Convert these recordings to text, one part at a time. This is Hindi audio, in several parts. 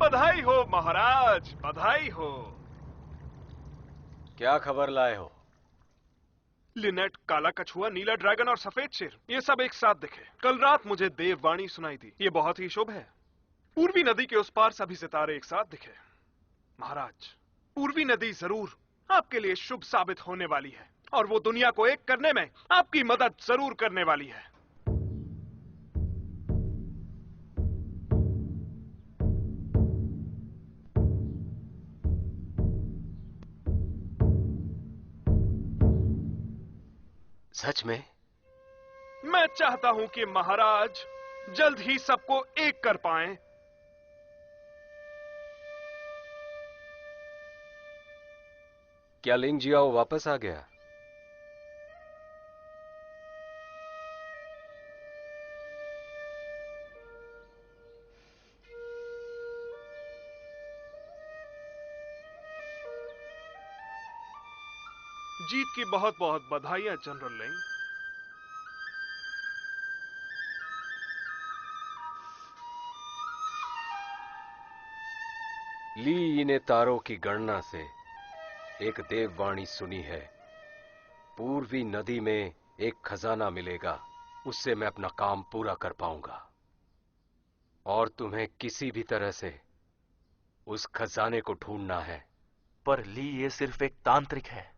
बधाई हो महाराज, बधाई हो। क्या खबर लाए हो? लिनेट, काला कछुआ, नीला ड्रैगन और सफेद शेर, ये सब एक साथ दिखे। कल रात मुझे देववाणी सुनाई दी। ये बहुत ही शुभ है। पूर्वी नदी के उस पार सभी सितारे एक साथ दिखे। महाराज, पूर्वी नदी जरूर आपके लिए शुभ साबित होने वाली है और वो दुनिया को एक करने में आपकी मदद जरूर करने वाली है। सच में? मैं चाहता हूं कि महाराज जल्द ही सबको एक कर पाएं। क्या लिंग जियाओ वापस आ गया? जीत की बहुत बहुत बधाइयां जनरल लिंग। ली यी ने तारों की गणना से एक देववाणी सुनी है। पूर्वी नदी में एक खजाना मिलेगा, उससे मैं अपना काम पूरा कर पाऊंगा। और तुम्हें किसी भी तरह से उस खजाने को ढूंढना है। पर ली ये सिर्फ एक तांत्रिक है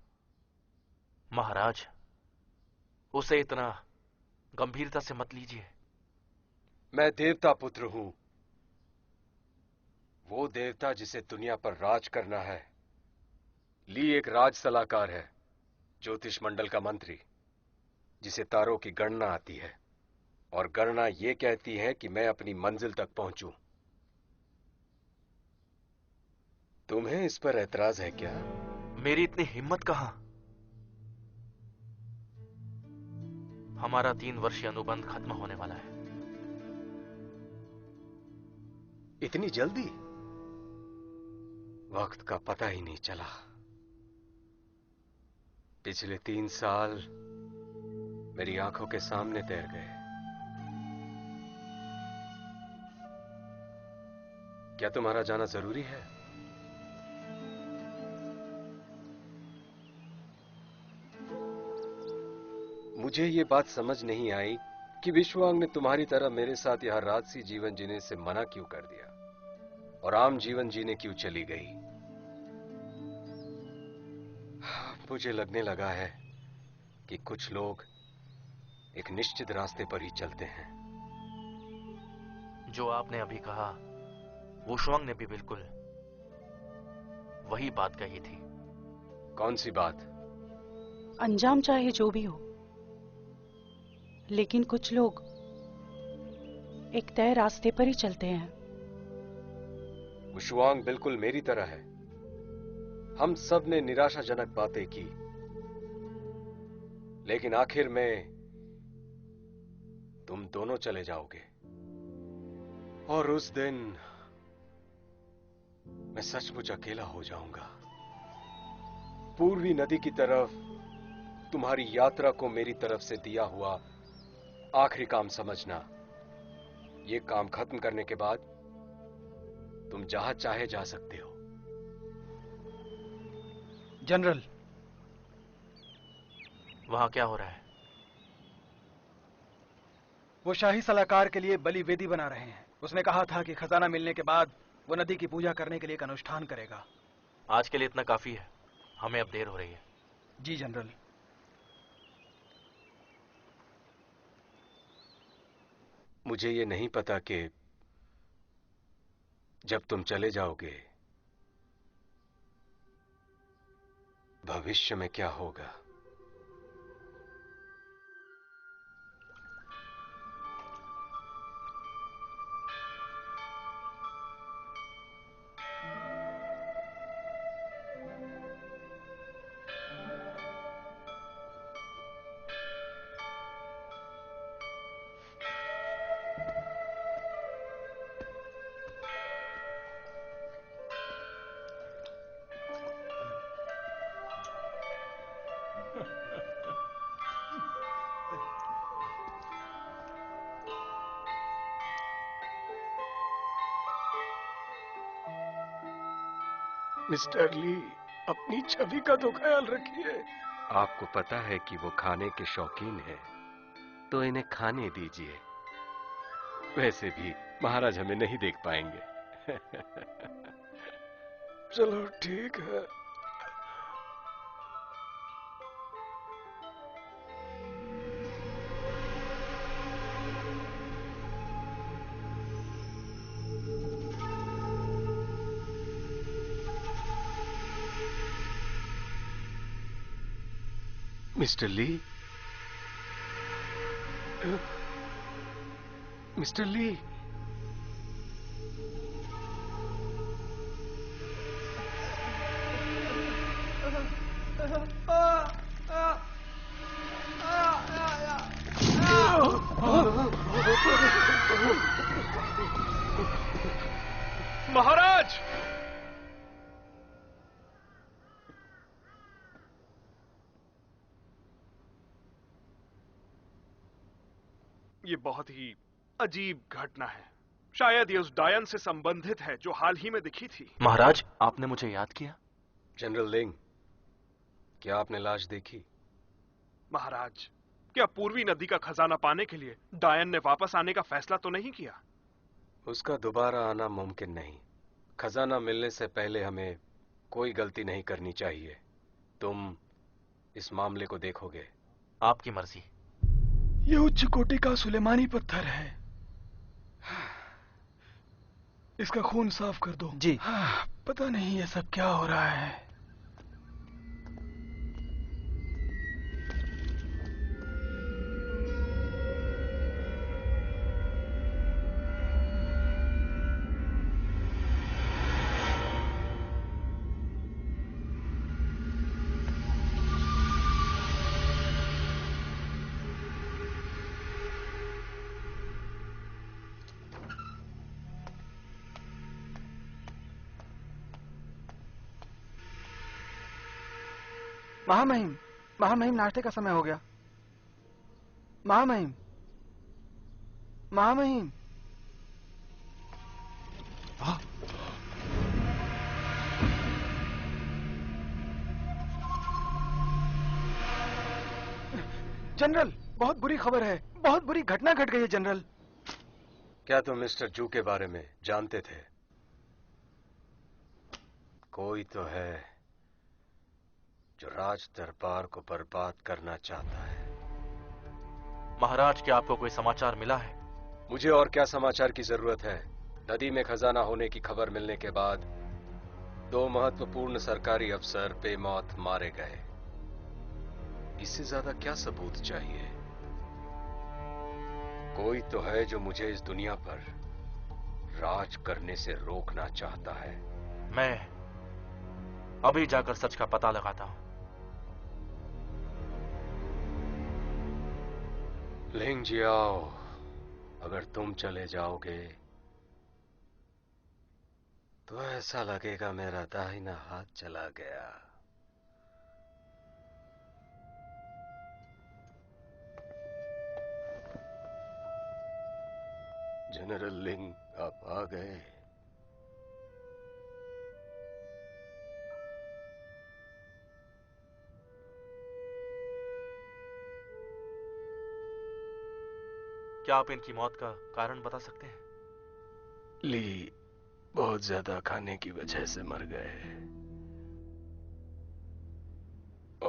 महाराज, उसे इतना गंभीरता से मत लीजिए। मैं देवता पुत्र हूं, वो देवता जिसे दुनिया पर राज करना है। ली एक राज सलाहकार है, ज्योतिष मंडल का मंत्री, जिसे तारों की गणना आती है और गणना यह कहती है कि मैं अपनी मंजिल तक पहुंचूं। तुम्हें इस पर ऐतराज है क्या? मेरी इतनी हिम्मत कहां। हमारा 3 वर्षीय अनुबंध खत्म होने वाला है। इतनी जल्दी? वक्त का पता ही नहीं चला। पिछले 3 साल मेरी आंखों के सामने तैर गए। क्या तुम्हारा जाना जरूरी है? मुझे ये बात समझ नहीं आई कि विश्वांग ने तुम्हारी तरह मेरे साथ यहां राजसी जीवन जीने से मना क्यों कर दिया और आम जीवन जीने क्यों चली गई। मुझे लगने लगा है कि कुछ लोग एक निश्चित रास्ते पर ही चलते हैं। जो आपने अभी कहा, वुशुआंग ने भी बिल्कुल वही बात कही थी। कौन सी बात? अंजाम चाहे जो भी हो, लेकिन कुछ लोग एक तय रास्ते पर ही चलते हैं। वुशुआंग बिल्कुल मेरी तरह है। हम सब ने निराशाजनक बातें की, लेकिन आखिर में तुम दोनों चले जाओगे और उस दिन मैं सचमुच अकेला हो जाऊंगा। पूर्वी नदी की तरफ तुम्हारी यात्रा को मेरी तरफ से दिया हुआ आखिरी काम समझना। यह काम खत्म करने के बाद तुम जहां चाहे जा सकते हो। जनरल, वहां क्या हो रहा है? वो शाही सलाहकार के लिए बलि वेदी बना रहे हैं। उसने कहा था कि खजाना मिलने के बाद वो नदी की पूजा करने के लिए एक अनुष्ठान करेगा। आज के लिए इतना काफी है, हमें अब देर हो रही है। जी जनरल। मुझे ये नहीं पता कि जब तुम चले जाओगे भविष्य में क्या होगा। मिस्टर ली, अपनी छवि का तो ख्याल रखिए। आपको पता है कि वो खाने के शौकीन है, तो इन्हें खाने दीजिए। वैसे भी महाराज हमें नहीं देख पाएंगे। चलो ठीक है। मिस्टर ली, मिस्टर ली, महाराज! ये बहुत ही अजीब घटना है। शायद ये उस डायन से संबंधित है जो हाल ही में दिखी थी। महाराज, आपने मुझे याद किया? जनरल लिंग, क्या आपने लाश देखी? महाराज, क्या पूर्वी नदी का खजाना पाने के लिए डायन ने वापस आने का फैसला तो नहीं किया? उसका दोबारा आना मुमकिन नहीं। खजाना मिलने से पहले हमें कोई गलती नहीं करनी चाहिए। तुम इस मामले को देखोगे? आपकी मर्जी। ये उच्च कोटि का सुलेमानी पत्थर है। इसका खून साफ कर दो। जी। पता नहीं ये सब क्या हो रहा है। महामहिम, महामहिम, नाश्ते का समय हो गया। महामहिम, महामहिम। जनरल, बहुत बुरी खबर है। बहुत बुरी घटना घट गई है जनरल। क्या तुम मिस्टर जू के बारे में जानते थे? कोई तो है जो राज दरबार को बर्बाद करना चाहता है। महाराज, क्या आपको कोई समाचार मिला है? मुझे और क्या समाचार की जरूरत है? नदी में खजाना होने की खबर मिलने के बाद 2 महत्वपूर्ण सरकारी अफसर बेमौत मारे गए। इससे ज्यादा क्या सबूत चाहिए? कोई तो है जो मुझे इस दुनिया पर राज करने से रोकना चाहता है। मैं अभी जाकर सच का पता लगाता हूं। लिंग जियाओ, अगर तुम चले जाओगे तो ऐसा लगेगा मेरा दाहिना हाथ चला गया। जनरल लिंग, आप आ गए। क्या आप इनकी मौत का कारण बता सकते हैं? ली बहुत ज्यादा खाने की वजह से मर गए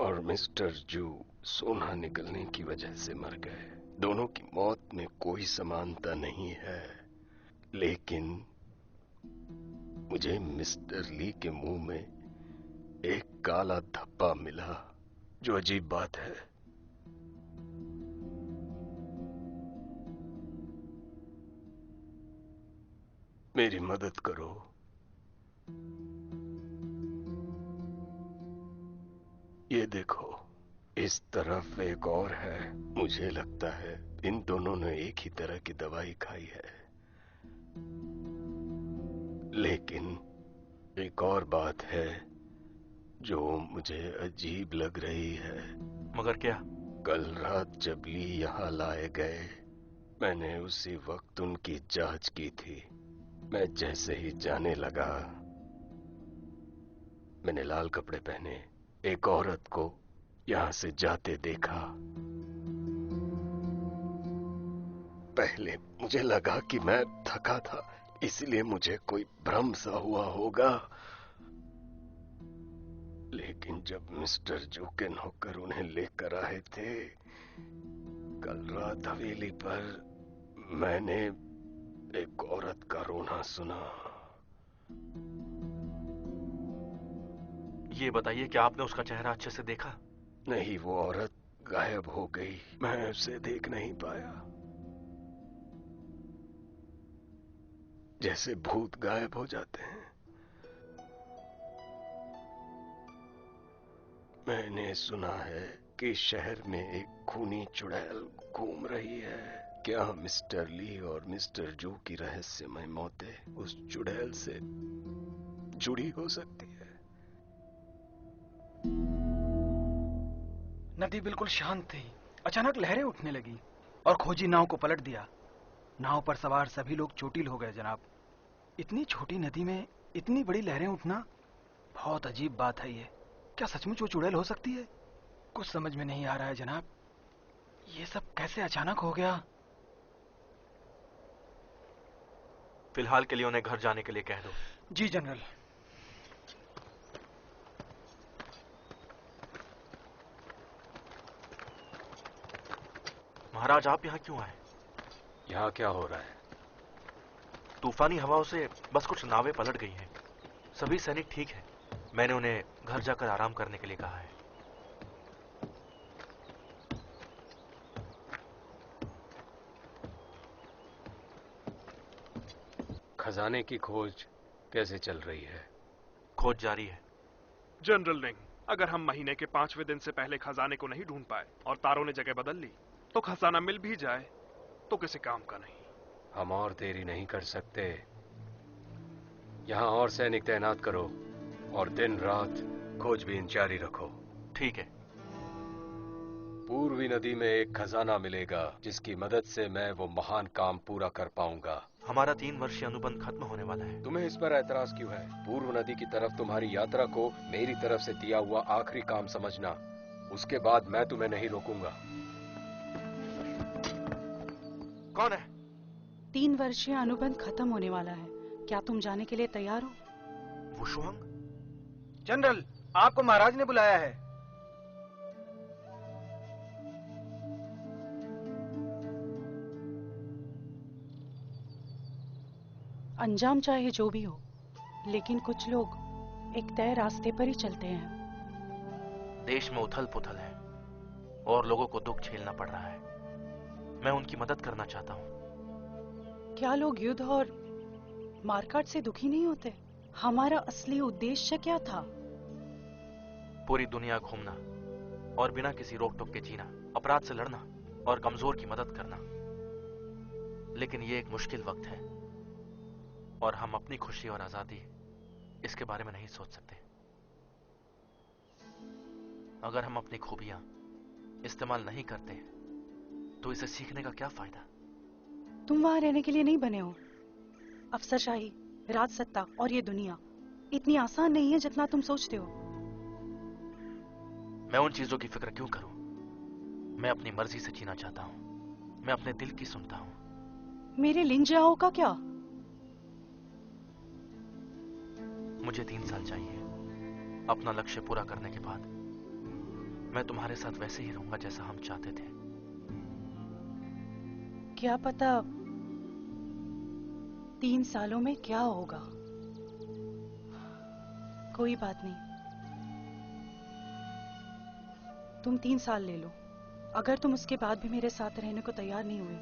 और मिस्टर जू सोना निकलने की वजह से मर गए। दोनों की मौत में कोई समानता नहीं है, लेकिन मुझे मिस्टर ली के मुंह में एक काला धब्बा मिला, जो अजीब बात है। मेरी मदद करो। ये देखो, इस तरफ एक और है। मुझे लगता है इन दोनों ने एक ही तरह की दवाई खाई है। लेकिन एक और बात है जो मुझे अजीब लग रही है। मगर क्या? कल रात जब ली यहाँ लाए गए, मैंने उसी वक्त उनकी जांच की थी। मैं जैसे ही जाने लगा, मैंने लाल कपड़े पहने एक औरत को यहां से जाते देखा। पहले मुझे लगा कि मैं थका था, इसलिए मुझे कोई भ्रम सा हुआ होगा। लेकिन जब मिस्टर जू के नौकर उन्हें लेकर आए थे कल रात हवेली पर, मैंने एक औरत का रोना सुना। ये बताइए कि आपने उसका चेहरा अच्छे से देखा? नहीं, वो औरत गायब हो गई। मैं उसे देख नहीं पाया। जैसे भूत गायब हो जाते हैं। मैंने सुना है कि शहर में एक खूनी चुड़ैल घूम रही है। क्या मिस्टर ली और मिस्टर जू की रहस्यमय मौतें उस चुड़ैल से जुड़ी हो सकती है? नदी बिल्कुल शांत थी। अचानक लहरें उठने लगी और खोजी नाव को पलट दिया। नाव पर सवार सभी लोग चोटिल हो गए जनाब। इतनी छोटी नदी में इतनी बड़ी लहरें उठना बहुत अजीब बात है। ये क्या सचमुच वो चुड़ैल हो सकती है? कुछ समझ में नहीं आ रहा है जनाब। ये सब कैसे अचानक हो गया? फिलहाल के लिए उन्हें घर जाने के लिए कह दो। जी जनरल। महाराज, आप यहाँ क्यों आए? यहाँ क्या हो रहा है? तूफानी हवाओं से बस कुछ नावें पलट गई हैं। सभी सैनिक ठीक हैं। मैंने उन्हें घर जाकर आराम करने के लिए कहा है। खजाने की खोज कैसे चल रही है? खोज जारी है। जनरल लिंग, अगर हम महीने के 5वें दिन से पहले खजाने को नहीं ढूंढ पाए और तारों ने जगह बदल ली तो खजाना मिल भी जाए तो किसी काम का नहीं। हम और देरी नहीं कर सकते। यहाँ और सैनिक तैनात करो और दिन रात खोजबीन जारी रखो। ठीक है। पूर्वी नदी में एक खजाना मिलेगा जिसकी मदद से मैं वो महान काम पूरा कर पाऊंगा। हमारा 3 वर्षीय अनुबंध खत्म होने वाला है। तुम्हें इस पर ऐतराज क्यों है? पूर्व नदी की तरफ तुम्हारी यात्रा को मेरी तरफ से दिया हुआ आखिरी काम समझना। उसके बाद मैं तुम्हें नहीं रोकूंगा। कौन है? 3 वर्षीय अनुबंध खत्म होने वाला है। क्या तुम जाने के लिए तैयार हो? वुशुआंग? जनरल, आपको महाराज ने बुलाया है। अंजाम चाहे जो भी हो, लेकिन कुछ लोग एक तय रास्ते पर ही चलते हैं। देश में उथल पुथल है और लोगों को दुख झेलना पड़ रहा है। मैं उनकी मदद करना चाहता हूँ। क्या लोग युद्ध और मारकाट से दुखी नहीं होते? हमारा असली उद्देश्य क्या था? पूरी दुनिया घूमना और बिना किसी रोक टोक के जीना, अपराध से लड़ना और कमजोर की मदद करना। लेकिन ये एक मुश्किल वक्त है और हम अपनी खुशी और आजादी इसके बारे में नहीं सोच सकते। अगर हम अपनी खूबियां इस्तेमाल नहीं करते तो इसे सीखने का क्या फायदा? तुम वहां रहने के लिए नहीं बने हो। अफसरशाही, राजसत्ता और ये दुनिया इतनी आसान नहीं है जितना तुम सोचते हो। मैं उन चीजों की फिक्र क्यों करूं? मैं अपनी मर्जी से जीना चाहता हूं। मैं अपने दिल की सुनता हूं। मेरे लिंजाओ का क्या? मुझे 3 साल चाहिए। अपना लक्ष्य पूरा करने के बाद मैं तुम्हारे साथ वैसे ही रहूंगा जैसा हम चाहते थे। क्या पता 3 सालों में क्या होगा। कोई बात नहीं, तुम 3 साल ले लो। अगर तुम उसके बाद भी मेरे साथ रहने को तैयार नहीं हुए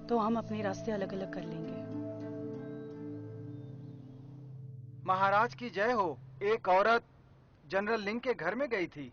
तो हम अपने रास्ते अलग अलग कर लेंगे। महाराज की जय हो। एक औरत जनरल लिंग के घर में गई थी।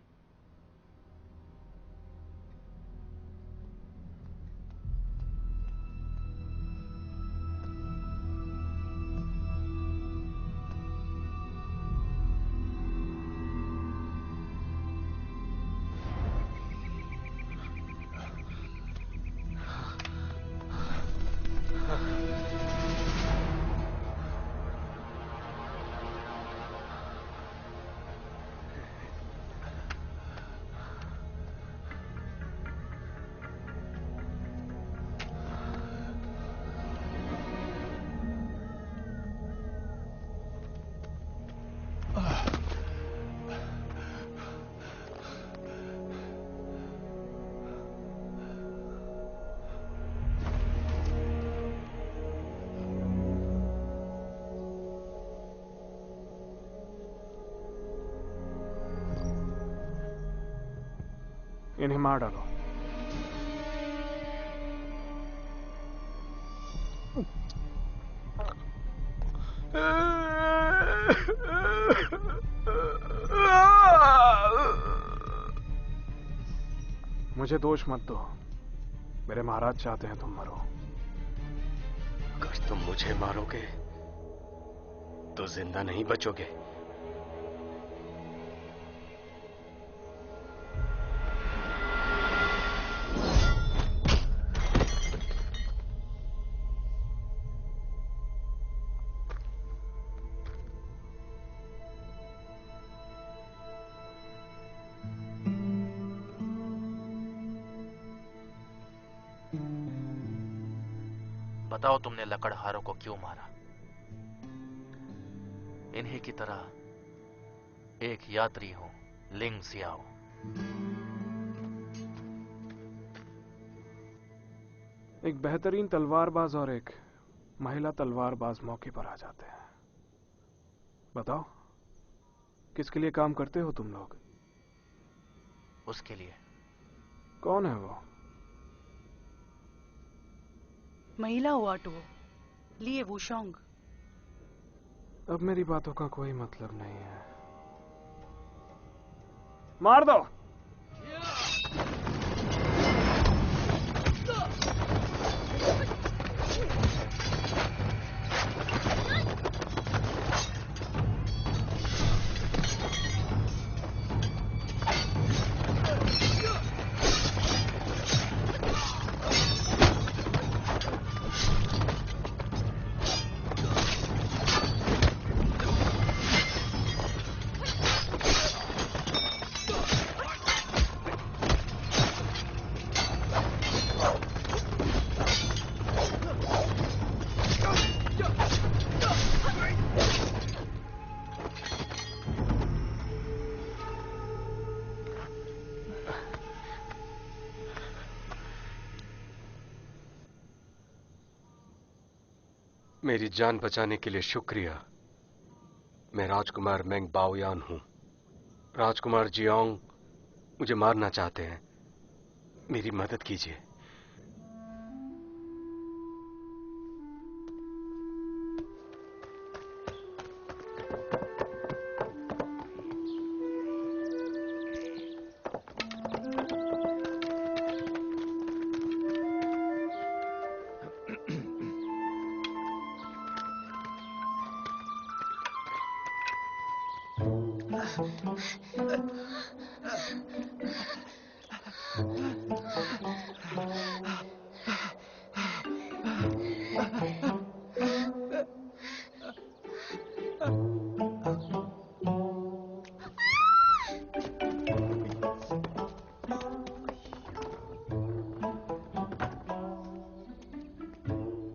इन्हें मार डालो। मुझे दोष मत दो, मेरे महाराज चाहते हैं तुम मरो। अगर तुम मुझे मारोगे तो जिंदा नहीं बचोगे। बताओ तुमने लकड़हारों को क्यों मारा? इन्हीं की तरह एक यात्री हूं, लिंग सियाओ। एक बेहतरीन तलवारबाज और एक महिला तलवारबाज मौके पर आ जाते हैं। बताओ, किसके लिए काम करते हो तुम लोग? उसके लिए। कौन है वो? महिला हुआ टो लिए वूशोंग। अब मेरी बातों का कोई मतलब नहीं है। मार दो। मेरी जान बचाने के लिए शुक्रिया। मैं राजकुमार मेंग बाओयान हूं। राजकुमार जियांग मुझे मारना चाहते हैं। मेरी मदद कीजिए।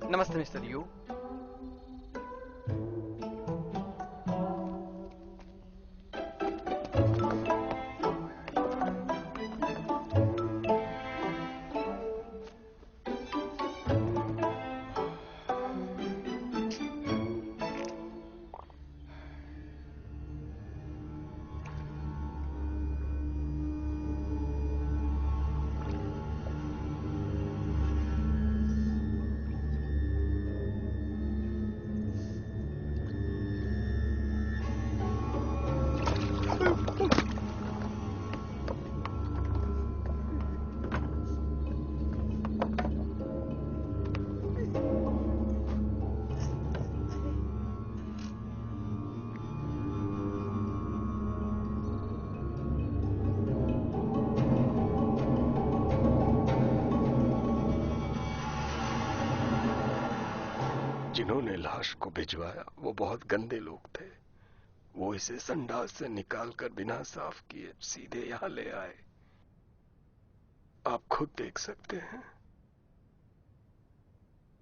नमस्ते मिस्टर यू। जिन्होंने लाश को भिजवाया वो बहुत गंदे लोग थे। वो इसे संडास से निकालकर बिना साफ किए सीधे यहां ले आए। आप खुद देख सकते हैं।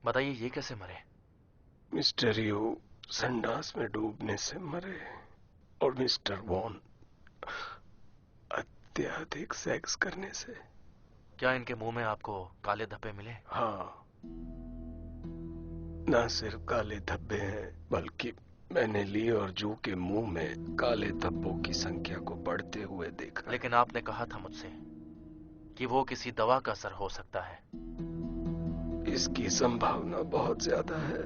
बताइए ये कैसे मरे? मिस्टर यू संडास में डूबने से मरे और मिस्टर वॉन अत्यधिक सेक्स करने से। क्या इनके मुंह में आपको काले धब्बे मिले? हाँ, ना सिर्फ काले धब्बे हैं बल्कि मैंने ली और जू के मुंह में काले धब्बों की संख्या को बढ़ते हुए देखा। लेकिन आपने कहा था मुझसे कि वो किसी दवा का असर हो सकता है। इसकी संभावना बहुत ज्यादा है।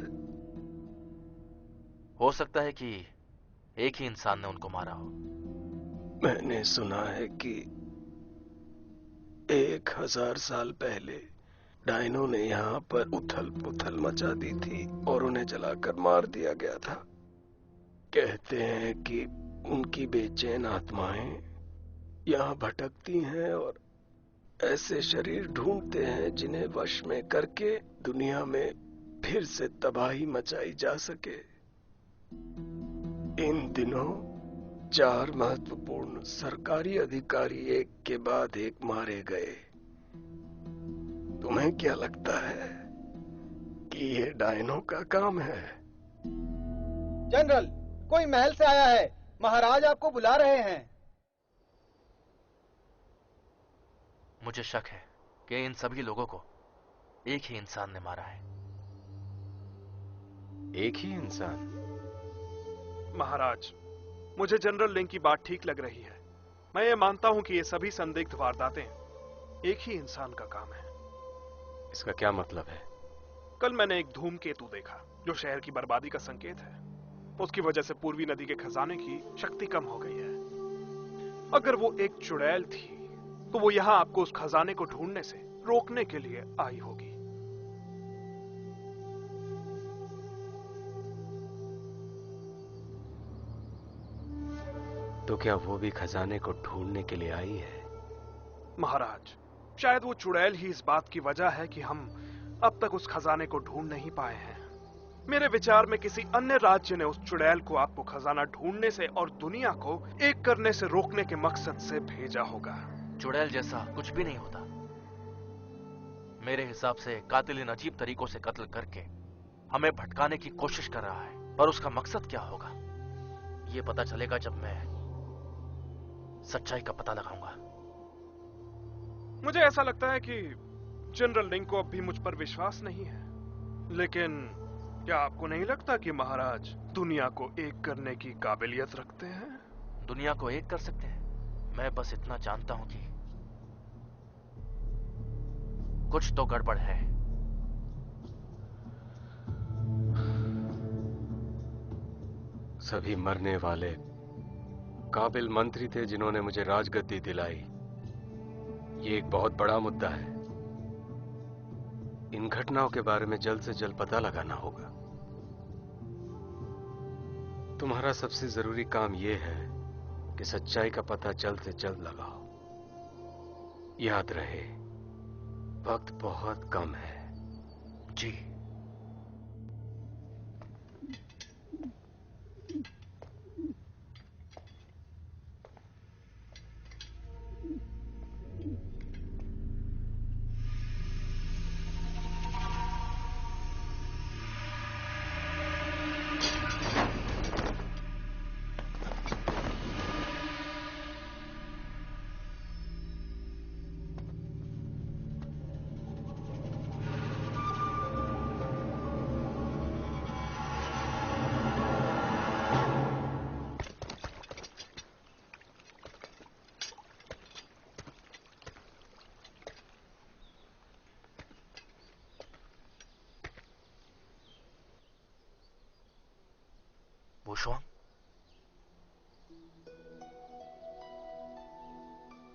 हो सकता है कि एक ही इंसान ने उनको मारा हो। मैंने सुना है कि 1000 साल पहले डायनो ने यहाँ पर उथल पुथल मचा दी थी और उन्हें जलाकर मार दिया गया था। कहते हैं कि उनकी बेचैन आत्माएं यहाँ भटकती हैं और ऐसे शरीर ढूंढते हैं जिन्हें वश में करके दुनिया में फिर से तबाही मचाई जा सके। इन दिनों 4 महत्वपूर्ण सरकारी अधिकारी एक के बाद एक मारे गए। तुम्हें क्या लगता है कि ये डायनो का काम है? जनरल, कोई महल से आया है। महाराज आपको बुला रहे हैं। मुझे शक है कि इन सभी लोगों को एक ही इंसान ने मारा है। एक ही इंसान? महाराज, मुझे जनरल लिंग की बात ठीक लग रही है। मैं ये मानता हूं कि ये सभी संदिग्ध वारदातें एक ही इंसान का काम है। इसका क्या मतलब है? कल मैंने एक धूमकेतु देखा जो शहर की बर्बादी का संकेत है। उसकी वजह से पूर्वी नदी के खजाने की शक्ति कम हो गई है। अगर वो एक चुड़ैल थी तो वो यहां आपको उस खजाने को ढूंढने से रोकने के लिए आई होगी। तो क्या वो भी खजाने को ढूंढने के लिए आई है? महाराज, शायद वो चुड़ैल ही इस बात की वजह है कि हम अब तक उस खजाने को ढूंढ नहीं पाए हैं। मेरे विचार में किसी अन्य राज्य ने उस चुड़ैल को आपको खजाना ढूंढने से और दुनिया को एक करने से रोकने के मकसद से भेजा होगा। चुड़ैल जैसा कुछ भी नहीं होता। मेरे हिसाब से कातिल इन अजीब तरीकों से कत्ल करके हमें भटकाने की कोशिश कर रहा है। और उसका मकसद क्या होगा ये पता चलेगा जब मैं सच्चाई का पता लगाऊंगा। मुझे ऐसा लगता है कि जनरल लिंग को अब भी मुझ पर विश्वास नहीं है। लेकिन क्या आपको नहीं लगता कि महाराज दुनिया को एक करने की काबिलियत रखते हैं? दुनिया को एक कर सकते हैं। मैं बस इतना जानता हूं कि कुछ तो गड़बड़ है। सभी मरने वाले काबिल मंत्री थे जिन्होंने मुझे राजगद्दी दिलाई। ये एक बहुत बड़ा मुद्दा है। इन घटनाओं के बारे में जल्द से जल्द पता लगाना होगा। तुम्हारा सबसे जरूरी काम यह है कि सच्चाई का पता जल्द से जल्द लगाओ। याद रहे, वक्त बहुत कम है। जी। वुशुआंग,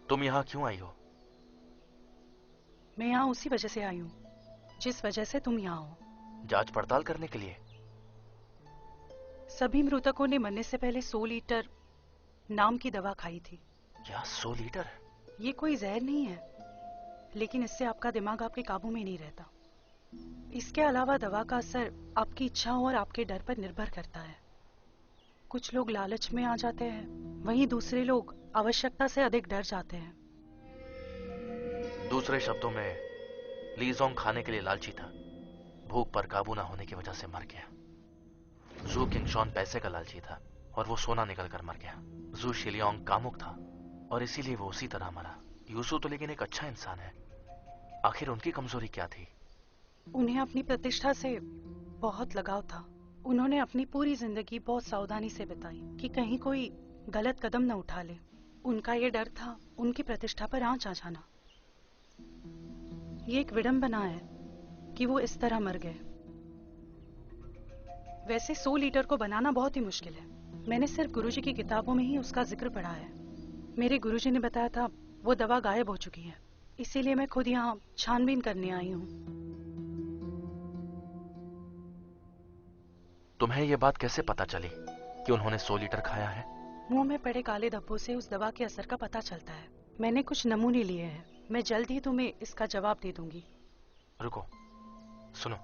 तुम यहां क्यों आई हो? मैं यहाँ उसी वजह से आई हूँ जिस वजह से तुम यहाँ हो। जांच पड़ताल करने के लिए? सभी मृतकों ने मरने से पहले 100 लीटर नाम की दवा खाई थी। क्या 100 लीटर? ये कोई जहर नहीं है, लेकिन इससे आपका दिमाग आपके काबू में नहीं रहता। इसके अलावा दवा का असर आपकी इच्छाओं और आपके डर पर निर्भर करता है। कुछ लोग लालच में आ जाते हैं, वहीं दूसरे लोग आवश्यकता से अधिक डर जाते हैं। दूसरे शब्दों में लीजोंग खाने के लिए लालची था, भूख पर काबू ना होने की वजह से मर गया। जू किंगशॉन पैसे का लालची था और वो सोना निकल कर मर गया। जू शिलियोंग कामुक था और इसीलिए वो उसी तरह मरा। यूसु तो लेकिन एक अच्छा इंसान है। आखिर उनकी कमजोरी क्या थी? उन्हें अपनी प्रतिष्ठा से बहुत लगाव था। उन्होंने अपनी पूरी जिंदगी बहुत सावधानी से बिताई कि कहीं कोई गलत कदम न उठा ले। उनका ये डर था उनकी प्रतिष्ठा पर आंच आ जाना। ये एक विडंबना है कि वो इस तरह मर गए। वैसे 100 लीटर को बनाना बहुत ही मुश्किल है। मैंने सिर्फ गुरुजी की किताबों में ही उसका जिक्र पढ़ा है। मेरे गुरुजी ने बताया था वो दवा गायब हो चुकी है, इसीलिए मैं खुद यहाँ छानबीन करने आई हूँ। तुम्हें यह बात कैसे पता चली कि उन्होंने 100 लीटर खाया है? मुंह में पड़े काले धब्बों से उस दवा के असर का पता चलता है। मैंने कुछ नमूने लिए हैं, मैं जल्द ही तुम्हें इसका जवाब दे दूंगी। रुको, सुनो,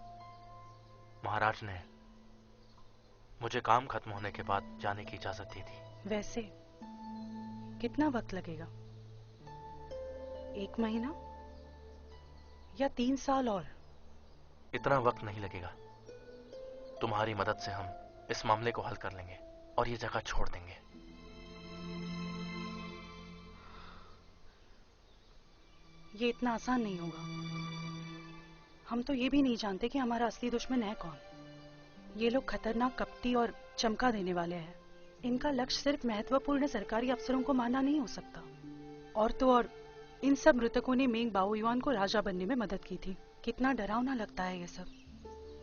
महाराज ने मुझे काम खत्म होने के बाद जाने की इजाजत दी थी। वैसे कितना वक्त लगेगा? 1 महीना या 3 साल? और इतना वक्त नहीं लगेगा। तुम्हारी मदद से हम इस मामले को हल कर लेंगे और ये जगह छोड़ देंगे। ये इतना आसान नहीं होगा। हम तो ये भी नहीं जानते कि हमारा असली दुश्मन है कौन। ये लोग खतरनाक, कपटी और चमका देने वाले हैं। इनका लक्ष्य सिर्फ महत्वपूर्ण सरकारी अफसरों को मारना नहीं हो सकता। और तो और इन सब मृतकों ने मेंग बाओयुआन को राजा बनने में मदद की थी। कितना डरावना लगता है ये सब।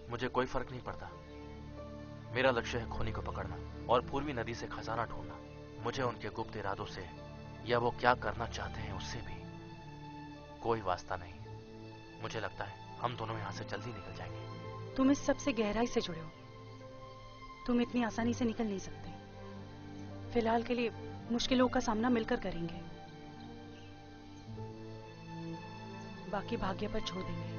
मुझे कोई फर्क नहीं पड़ता। मेरा लक्ष्य है खूनी को पकड़ना और पूर्वी नदी से खजाना ढूंढना। मुझे उनके गुप्त इरादों से या वो क्या करना चाहते हैं उससे भी कोई वास्ता नहीं। मुझे लगता है हम दोनों यहाँ से जल्दी निकल जाएंगे। तुम इस सब से गहराई से जुड़े हो। तुम इतनी आसानी से निकल नहीं सकते। फिलहाल के लिए मुश्किलों का सामना मिलकर करेंगे, बाकी भाग्य पर छोड़ देंगे।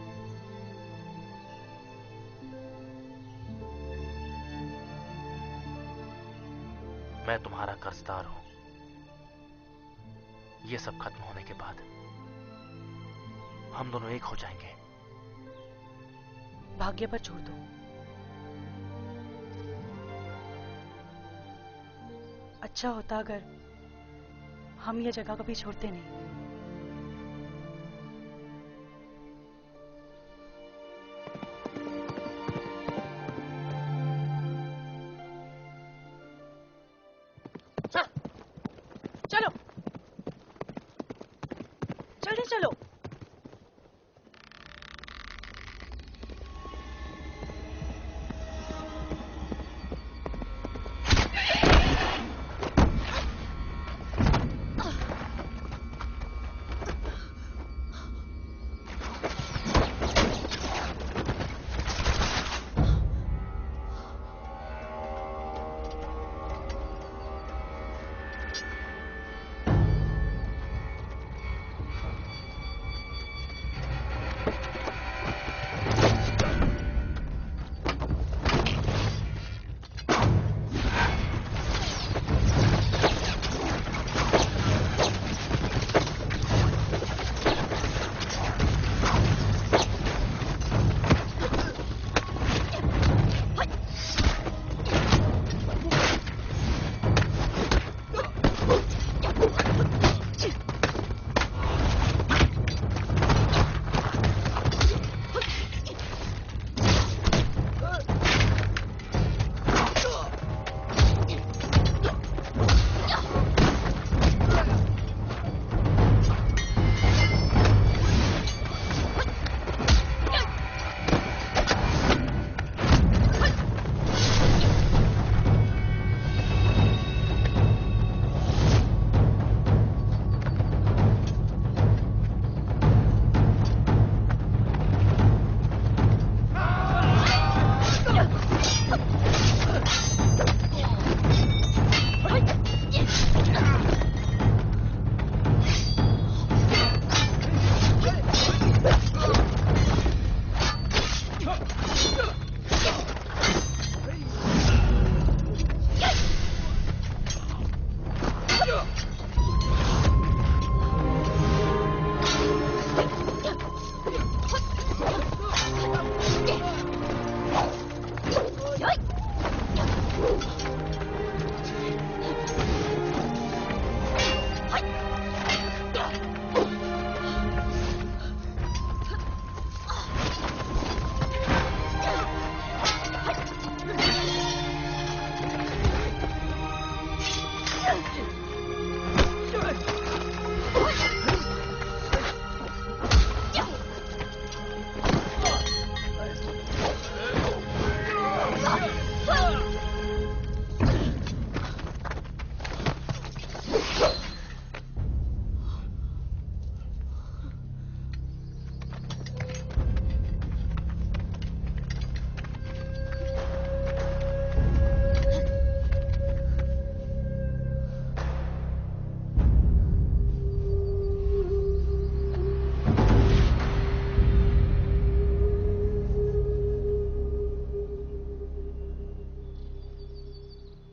मैं तुम्हारा कर्जदार हूं। ये सब खत्म होने के बाद हम दोनों एक हो जाएंगे। भाग्य पर छोड़ दो। अच्छा होता अगर हम ये जगह कभी छोड़ते नहीं। चलो जल्दी चलो।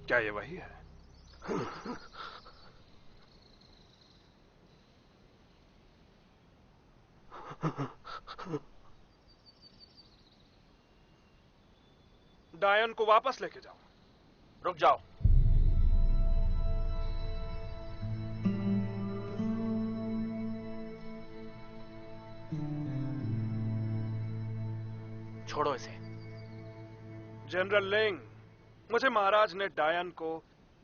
क्या ये वही है? डायन को वापस लेके जाओ। रुक जाओ। छोड़ो इसे। जनरल लिंग, मुझे महाराज ने डायन को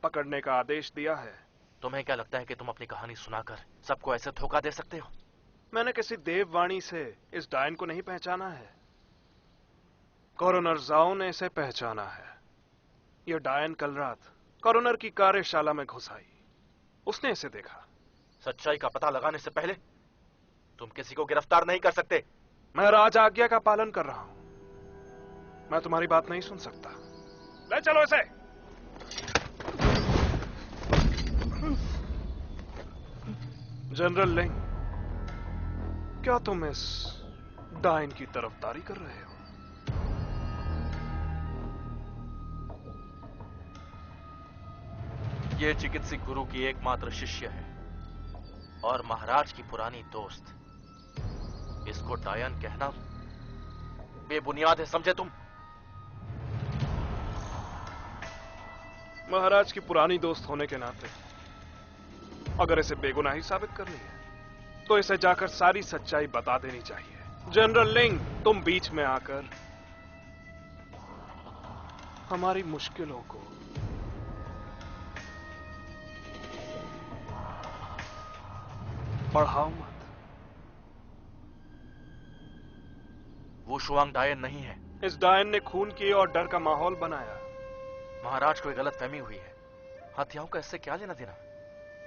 पकड़ने का आदेश दिया है। तुम्हें क्या लगता है कि तुम अपनी कहानी सुनाकर सबको ऐसे धोखा दे सकते हो? मैंने किसी देववाणी से इस डायन को नहीं पहचाना है। कॉरोनर जाओ ने इसे पहचाना है। यह डायन कल रात कॉरोनर की कार्यशाला में घुस आई। उसने इसे देखा। सच्चाई का पता लगाने से पहले तुम किसी को गिरफ्तार नहीं कर सकते। मैं राज आज्ञा का पालन कर रहा हूं। मैं तुम्हारी बात नहीं सुन सकता। ले चलो इसे। जनरल लिंग, क्या तुम इस डायन की तरफदारी कर रहे हो? ये चिकित्सक गुरु की एकमात्र शिष्य है और महाराज की पुरानी दोस्त। इसको डायन कहना बेबुनियाद है, समझे तुम? महाराज की पुरानी दोस्त होने के नाते अगर इसे बेगुनाही साबित करनी है तो इसे जाकर सारी सच्चाई बता देनी चाहिए। जनरल लिंग, तुम बीच में आकर हमारी मुश्किलों को बढ़ाओ मत। वो शुआंग डायन नहीं है। इस डायन ने खून किए और डर का माहौल बनाया। महाराज को गलतफहमी हुई है। हत्याओं का इससे क्या लेना देना?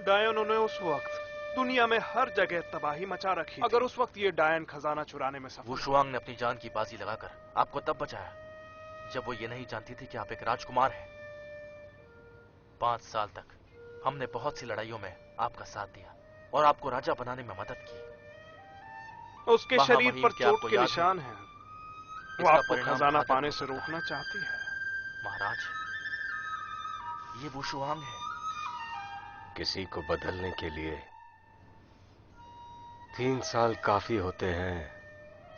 डायनों ने उस वक्त दुनिया में हर जगह तबाही मचा रखी। अगर उस वक्त ये डायन खजाना चुराने में सफल, वो शुआंग ने अपनी जान की बाजी लगाकर आपको तब बचाया जब वो ये नहीं जानती थी कि आप एक राजकुमार हैं। 5 साल तक हमने बहुत सी लड़ाइयों में आपका साथ दिया और आपको राजा बनाने में मदद की। उसके शरीर पर चोट के निशान हैं। वो आपको खजाना पाने से रोकना चाहती है। महाराज, ये वो शुआंग है। किसी को बदलने के लिए 3 साल काफी होते हैं।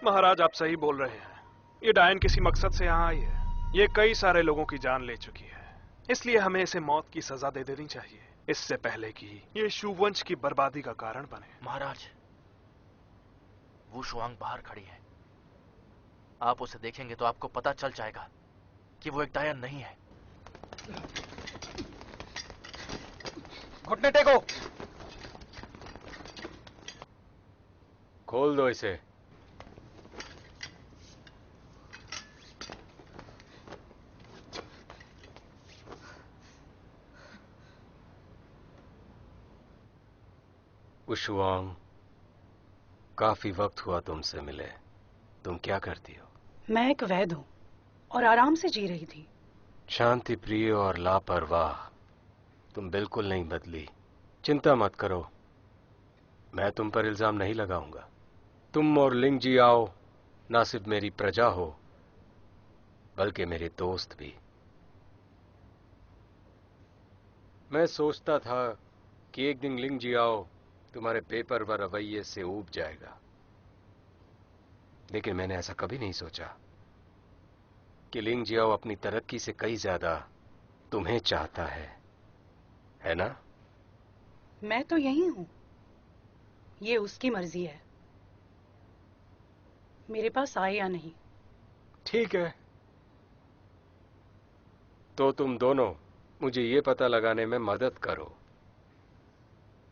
महाराज, आप सही बोल रहे हैं। ये डायन किसी मकसद से यहाँ आई है। ये कई सारे लोगों की जान ले चुकी है, इसलिए हमें इसे मौत की सजा दे देनी चाहिए, इससे पहले कि ये शुवंश की बर्बादी का कारण बने। महाराज, वो शुआंग बाहर खड़ी है। आप उसे देखेंगे तो आपको पता चल जाएगा कि वो एक डायन नहीं है। घुटने टेको। खोल दो इसे। उशुआंग, काफी वक्त हुआ तुमसे मिले। तुम क्या करती हो? मैं एक वैद हूँ और आराम से जी रही थी। शांति प्रिय और लापरवाह। तुम बिल्कुल नहीं बदली। चिंता मत करो, मैं तुम पर इल्जाम नहीं लगाऊंगा। तुम और लिंग जियाओ ना सिर्फ मेरी प्रजा हो बल्कि मेरे दोस्त भी। मैं सोचता था कि एक दिन लिंग जियाओ तुम्हारे पेपर व रवैये से ऊब जाएगा, लेकिन मैंने ऐसा कभी नहीं सोचा कि लिंग जियाओ अपनी तरक्की से कई ज्यादा तुम्हें चाहता है ना? मैं तो यही हूँ, ये उसकी मर्जी है, मेरे पास आए या नहीं। ठीक है, तो तुम दोनों मुझे ये पता लगाने में मदद करो,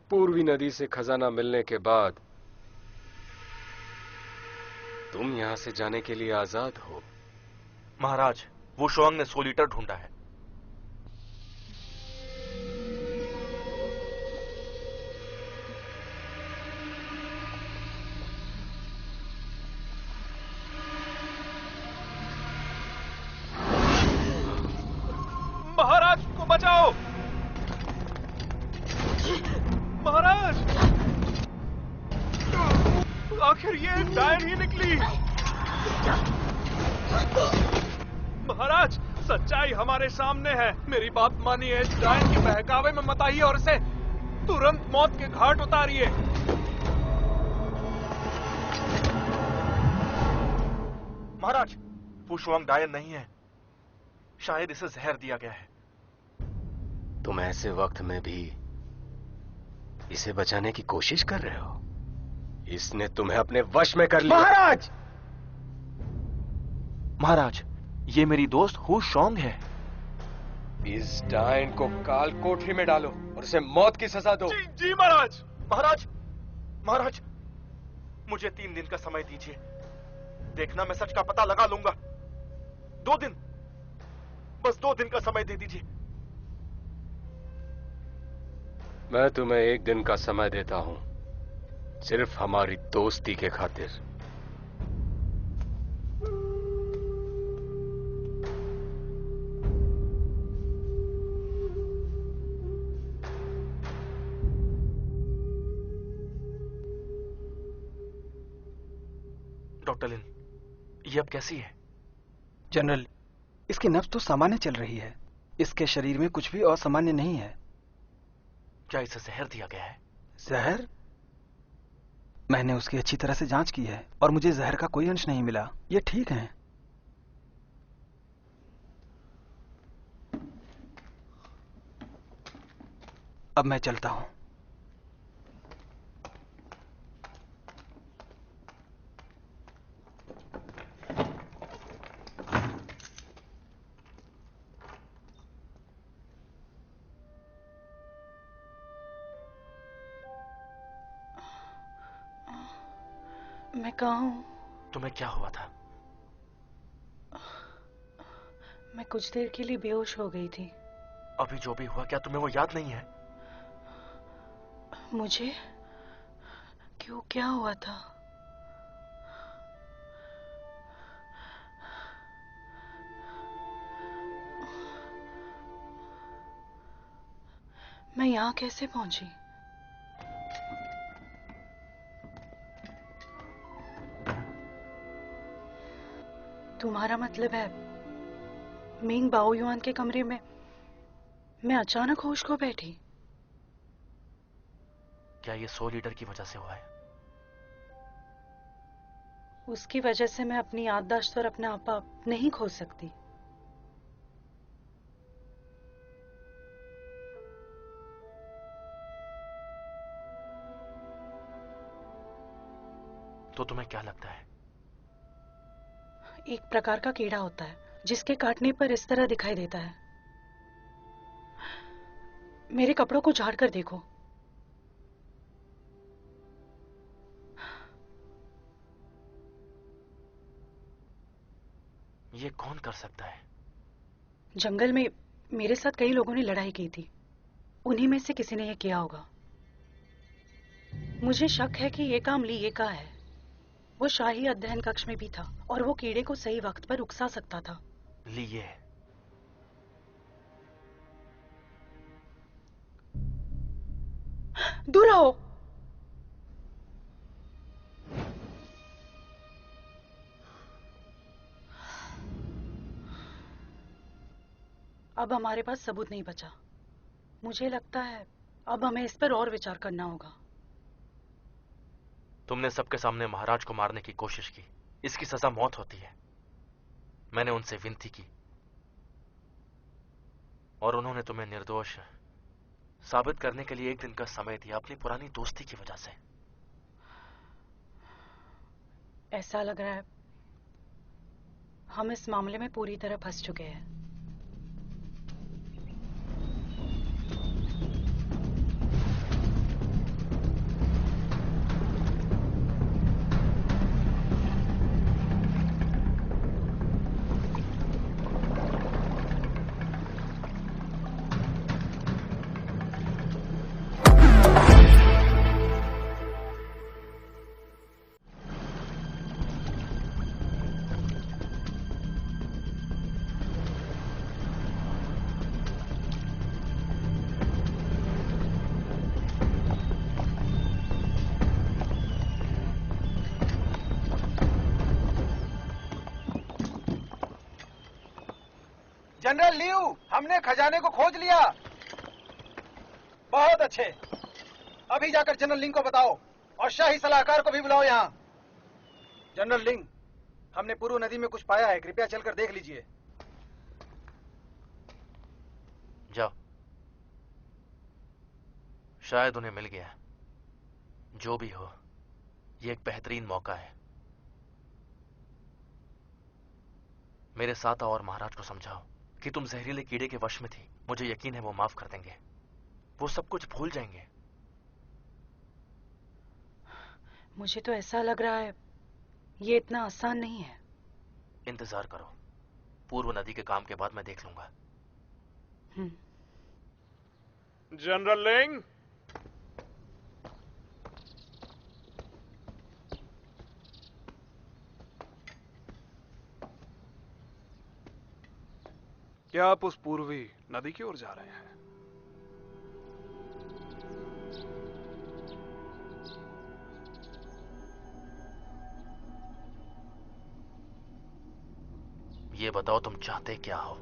पूर्वी नदी से खजाना मिलने के बाद तुम यहां से जाने के लिए आजाद हो। महाराज, वो शुआंग ने 100 लीटर ढूंढा है। महाराज को बचाओ! महाराज! आखिर ये डायन ही निकली। महाराज, सच्चाई हमारे सामने है। मेरी बात मानिए, इस डायन के बहकावे में मत आइए और इसे तुरंत मौत के घाट उतारिए। महाराज, फू शुआंग डायन नहीं है, शायद इसे जहर दिया गया है। तुम ऐसे वक्त में भी इसे बचाने की कोशिश कर रहे हो? इसने तुम्हें अपने वश में कर लिया। महाराज! महाराज, ये मेरी दोस्त हू शोंग है। इस डायन को काल कोठरी में डालो और उसे मौत की सजा दो। जी जी महाराज। महाराज, महाराज, मुझे 3 दिन का समय दीजिए। देखना, मैं सच का पता लगा लूंगा। 2 दिन, बस 2 दिन का समय दे दीजिए। मैं तुम्हें 1 दिन का समय देता हूं, सिर्फ हमारी दोस्ती के खातिर। डॉक्टर लिन, ये अब कैसी है? जनरल, इसकी नब्ज तो सामान्य चल रही है। इसके शरीर में कुछ भी असामान्य नहीं है। क्या इसे जहर दिया गया है? जहर? मैंने उसकी अच्छी तरह से जांच की है और मुझे जहर का कोई अंश नहीं मिला। ये ठीक है। अब मैं चलता हूं। मैं कहाँ हूँ? तुम्हें क्या हुआ था? मैं कुछ देर के लिए बेहोश हो गई थी। अभी जो भी हुआ, क्या तुम्हें वो याद नहीं है? मुझे? क्यों, क्या हुआ था? मैं यहाँ कैसे पहुंची? तुम्हारा मतलब है मिंग बाओ युआन के कमरे में मैं अचानक होश खो बैठी? क्या ये 100 लीटर की वजह से हुआ है? उसकी वजह से मैं अपनी याददाश्त और अपना आपा नहीं खो सकती। तो तुम्हें क्या लगता है? एक प्रकार का कीड़ा होता है जिसके काटने पर इस तरह दिखाई देता है। मेरे कपड़ों को झाड़ कर देखो। ये कौन कर सकता है? जंगल में मेरे साथ कई लोगों ने लड़ाई की थी। उन्हीं में से किसी ने यह किया होगा। मुझे शक है कि यह काम ली ये का है। वो शाही अध्ययन कक्ष में भी था और वो कीड़े को सही वक्त पर उकसा सकता था। लिए दूर रहो। अब हमारे पास सबूत नहीं बचा। मुझे लगता है अब हमें इस पर और विचार करना होगा। तुमने सबके सामने महाराज को मारने की कोशिश की। इसकी सजा मौत होती है। मैंने उनसे विनती की और उन्होंने तुम्हें निर्दोष साबित करने के लिए 1 दिन का समय दिया, अपनी पुरानी दोस्ती की वजह से। ऐसा लग रहा है हम इस मामले में पूरी तरह फंस चुके हैं। जनरल लियू, हमने खजाने को खोज लिया। बहुत अच्छे। अभी जाकर जनरल लिंग को बताओ और शाही सलाहकार को भी बुलाओ यहाँ। जनरल लिंग, हमने पूर्व नदी में कुछ पाया है, कृपया चलकर देख लीजिए। जाओ, शायद उन्हें मिल गया। जो भी हो, ये एक बेहतरीन मौका है। मेरे साथ आओ और महाराज को समझाओ कि तुम जहरीले कीड़े के वश में थी। मुझे यकीन है वो माफ कर देंगे, वो सब कुछ भूल जाएंगे। मुझे तो ऐसा लग रहा है ये इतना आसान नहीं है। इंतजार करो, पूर्व नदी के काम के बाद मैं देख लूंगा। जनरल लिंग, क्या आप उस पूर्वी नदी की ओर जा रहे हैं? ये बताओ तुम चाहते क्या हो?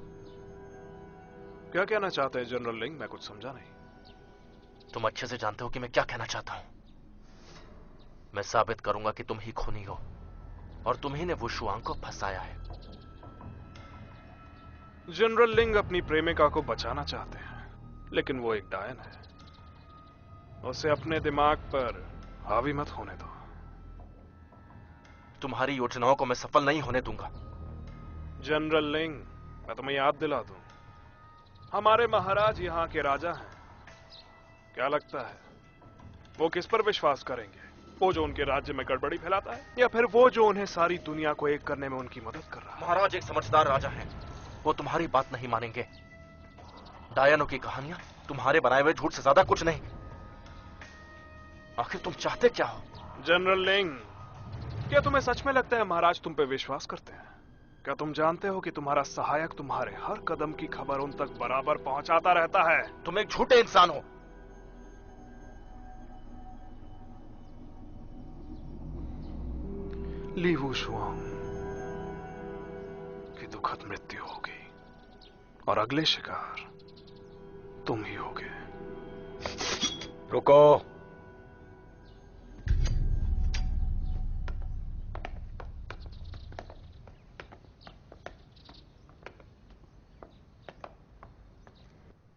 क्या कहना चाहते हैं जनरल लिंग? मैं कुछ समझा नहीं। तुम अच्छे से जानते हो कि मैं क्या कहना चाहता हूं। मैं साबित करूंगा कि तुम ही खूनी हो और तुम ही ने वुशुआंग को फंसाया है। जनरल लिंग अपनी प्रेमिका को बचाना चाहते हैं, लेकिन वो एक डायन है। उसे अपने दिमाग पर हावी मत होने दो। तुम्हारी योजनाओं को मैं सफल नहीं होने दूंगा। जनरल लिंग, मैं तुम्हें याद दिला दूं, हमारे महाराज यहाँ के राजा हैं। क्या लगता है वो किस पर विश्वास करेंगे? वो जो उनके राज्य में गड़बड़ी फैलाता है, या फिर वो जो उन्हें सारी दुनिया को एक करने में उनकी मदद कर रहा है? महाराज एक समझदार राजा हैं, वो तुम्हारी बात नहीं मानेंगे। डायनों की कहानियां तुम्हारे बनाए हुए झूठ से ज्यादा कुछ नहीं। आखिर तुम चाहते क्या हो? जनरल लिंग, क्या तुम्हें सच में लगता है महाराज तुम पे विश्वास करते हैं? क्या तुम जानते हो कि तुम्हारा सहायक तुम्हारे हर कदम की खबर उन तक बराबर पहुंचाता रहता है? तुम एक झूठे इंसान हो। ली वुशुआंग की दुखद मृत्यु होगी और अगले शिकार तुम ही होगे। रुको।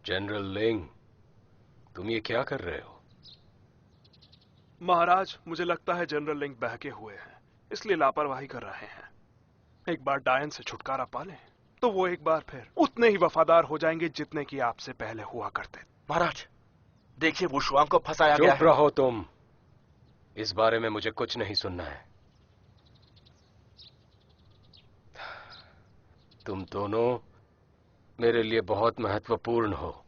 जनरल लिंग, तुम ये क्या कर रहे हो? महाराज, मुझे लगता है जनरल लिंग बहके हुए हैं, इसलिए लापरवाही कर रहे हैं। एक बार डायन से छुटकारा पा लें तो वो एक बार फिर उतने ही वफादार हो जाएंगे जितने कि आपसे पहले हुआ करते। महाराज देखिए, वुशुआंग को फंसाया गया है। चुप रहो तुम। इस बारे में मुझे कुछ नहीं सुनना है। तुम दोनों मेरे लिए बहुत महत्वपूर्ण हो।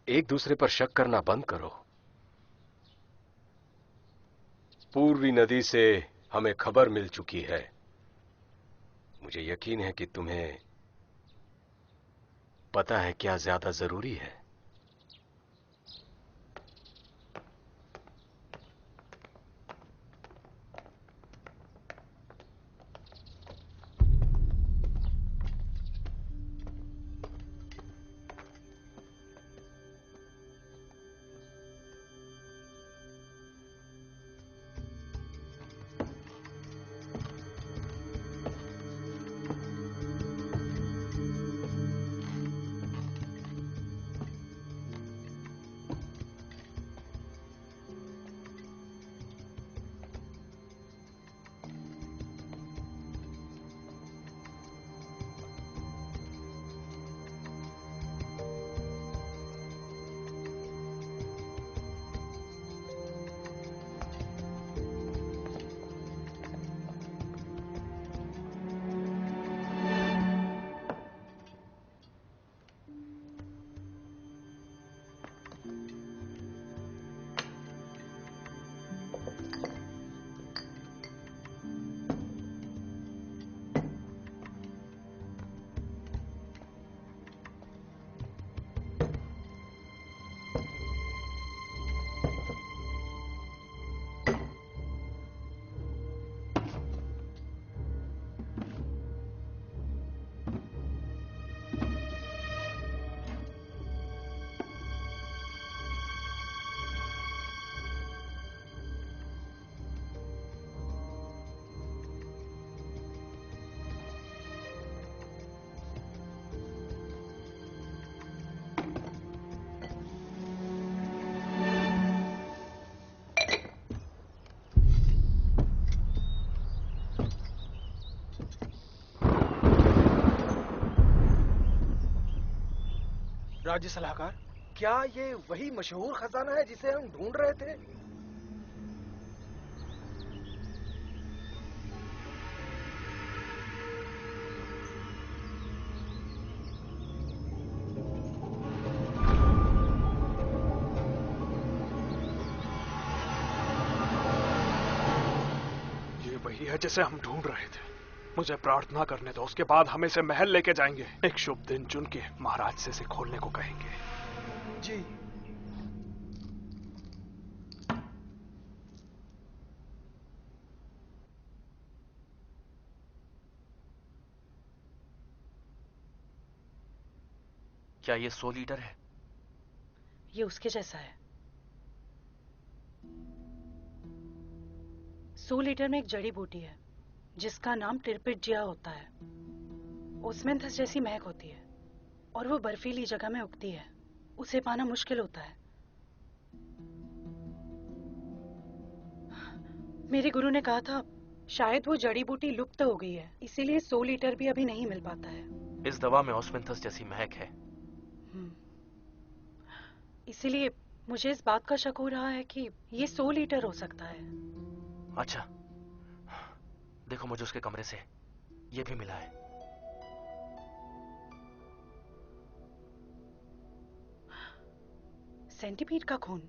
एक दूसरे पर शक करना बंद करो। पूर्वी नदी से हमें खबर मिल चुकी है। मुझे यकीन है कि तुम्हें पता है क्या ज्यादा जरूरी है। राज्य सलाहकार, क्या ये वही मशहूर खजाना है जिसे हम ढूंढ रहे थे? ये वही है जिसे हम ढूंढ रहे थे। मुझे प्रार्थना करने दो, उसके बाद हम इसे महल लेके जाएंगे। एक शुभ दिन चुन के महाराज से इसे खोलने को कहेंगे। जी। क्या ये 100 लीटर है? ये उसके जैसा है। 100 लीटर में एक जड़ी बूटी है जिसका नाम टिरपिटजिया होता है। ओस्मेंथस जैसी महक होती है और वो बर्फीली जगह में उगती है। उसे पाना मुश्किल होता है। मेरे गुरु ने कहा था शायद वो जड़ी बूटी लुप्त हो गई है, इसीलिए 100 लीटर भी अभी नहीं मिल पाता है। इस दवा में ओस्मेंथस जैसी महक है। इसीलिए मुझे इस बात का शक हो रहा है कि ये 100 लीटर हो सकता है। अच्छा, देखो मुझे उसके कमरे से ये भी मिला है। सेंटीपीड का खून।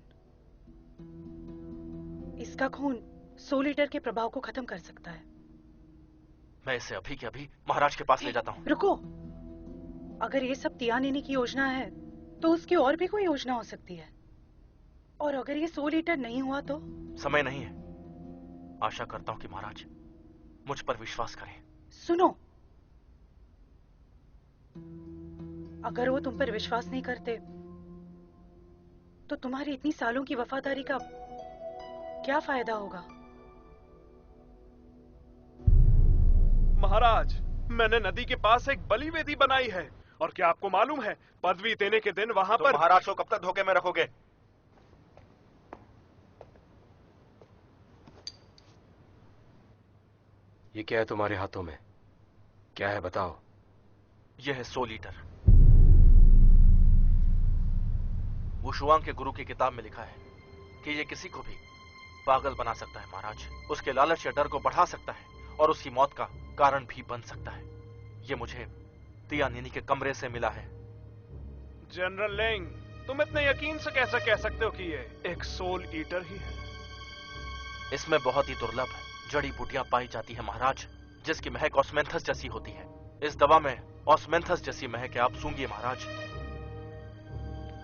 इसका खून 100 लीटर के प्रभाव को खत्म कर सकता है। मैं इसे अभी के अभी महाराज के पास ले जाता हूँ। रुको, अगर ये सब तियानिनी की योजना है तो उसकी और भी कोई योजना हो सकती है। और अगर ये 100 लीटर नहीं हुआ तो? समय नहीं है। आशा करता हूँ कि महाराज मुझ पर विश्वास करें। सुनो, अगर वो तुम पर विश्वास नहीं करते तो तुम्हारी इतनी सालों की वफादारी का क्या फायदा होगा? महाराज, मैंने नदी के पास एक बलि वेदी बनाई है और क्या आपको मालूम है पदवी देने के दिन वहां पर महाराज को कब तक धोखे में रखोगे? ये क्या है तुम्हारे हाथों में? क्या है बताओ? यह है 100 लीटर। वो शुआंग के गुरु की किताब में लिखा है कि ये किसी को भी पागल बना सकता है महाराज। उसके लालच या डर को बढ़ा सकता है और उसकी मौत का कारण भी बन सकता है। ये मुझे तियानिनी के कमरे से मिला है। जनरल लिंग, तुम इतने यकीन से कैसे कह सकते हो कि ये एक 100 लीटर ही है? इसमें बहुत ही दुर्लभ जड़ी बूटियां पाई जाती है महाराज, जिसकी महक ऑस्मेंथस जैसी होती है। इस दवा में ऑस्मेंथस जैसी महक है। आप सूंघिए महाराज।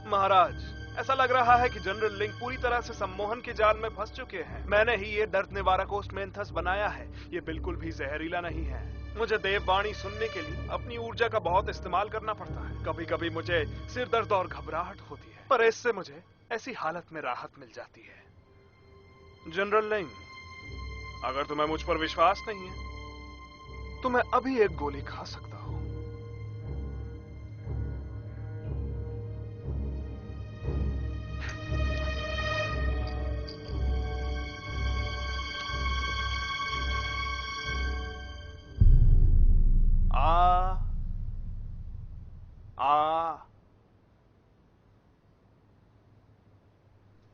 महाराज, ऐसा लग रहा है कि जनरल लिंग पूरी तरह से सम्मोहन के जाल में फंस चुके हैं। मैंने ही ये दर्द निवारक ओस्मेंथस बनाया है। ये बिल्कुल भी जहरीला नहीं है। मुझे देववाणी सुनने के लिए अपनी ऊर्जा का बहुत इस्तेमाल करना पड़ता है। कभी कभी मुझे सिर दर्द और घबराहट होती है, पर इससे मुझे ऐसी हालत में राहत मिल जाती है। जनरल लिंग, अगर तुम्हें मुझ पर विश्वास नहीं है तो मैं अभी एक गोली खा सकता हूं।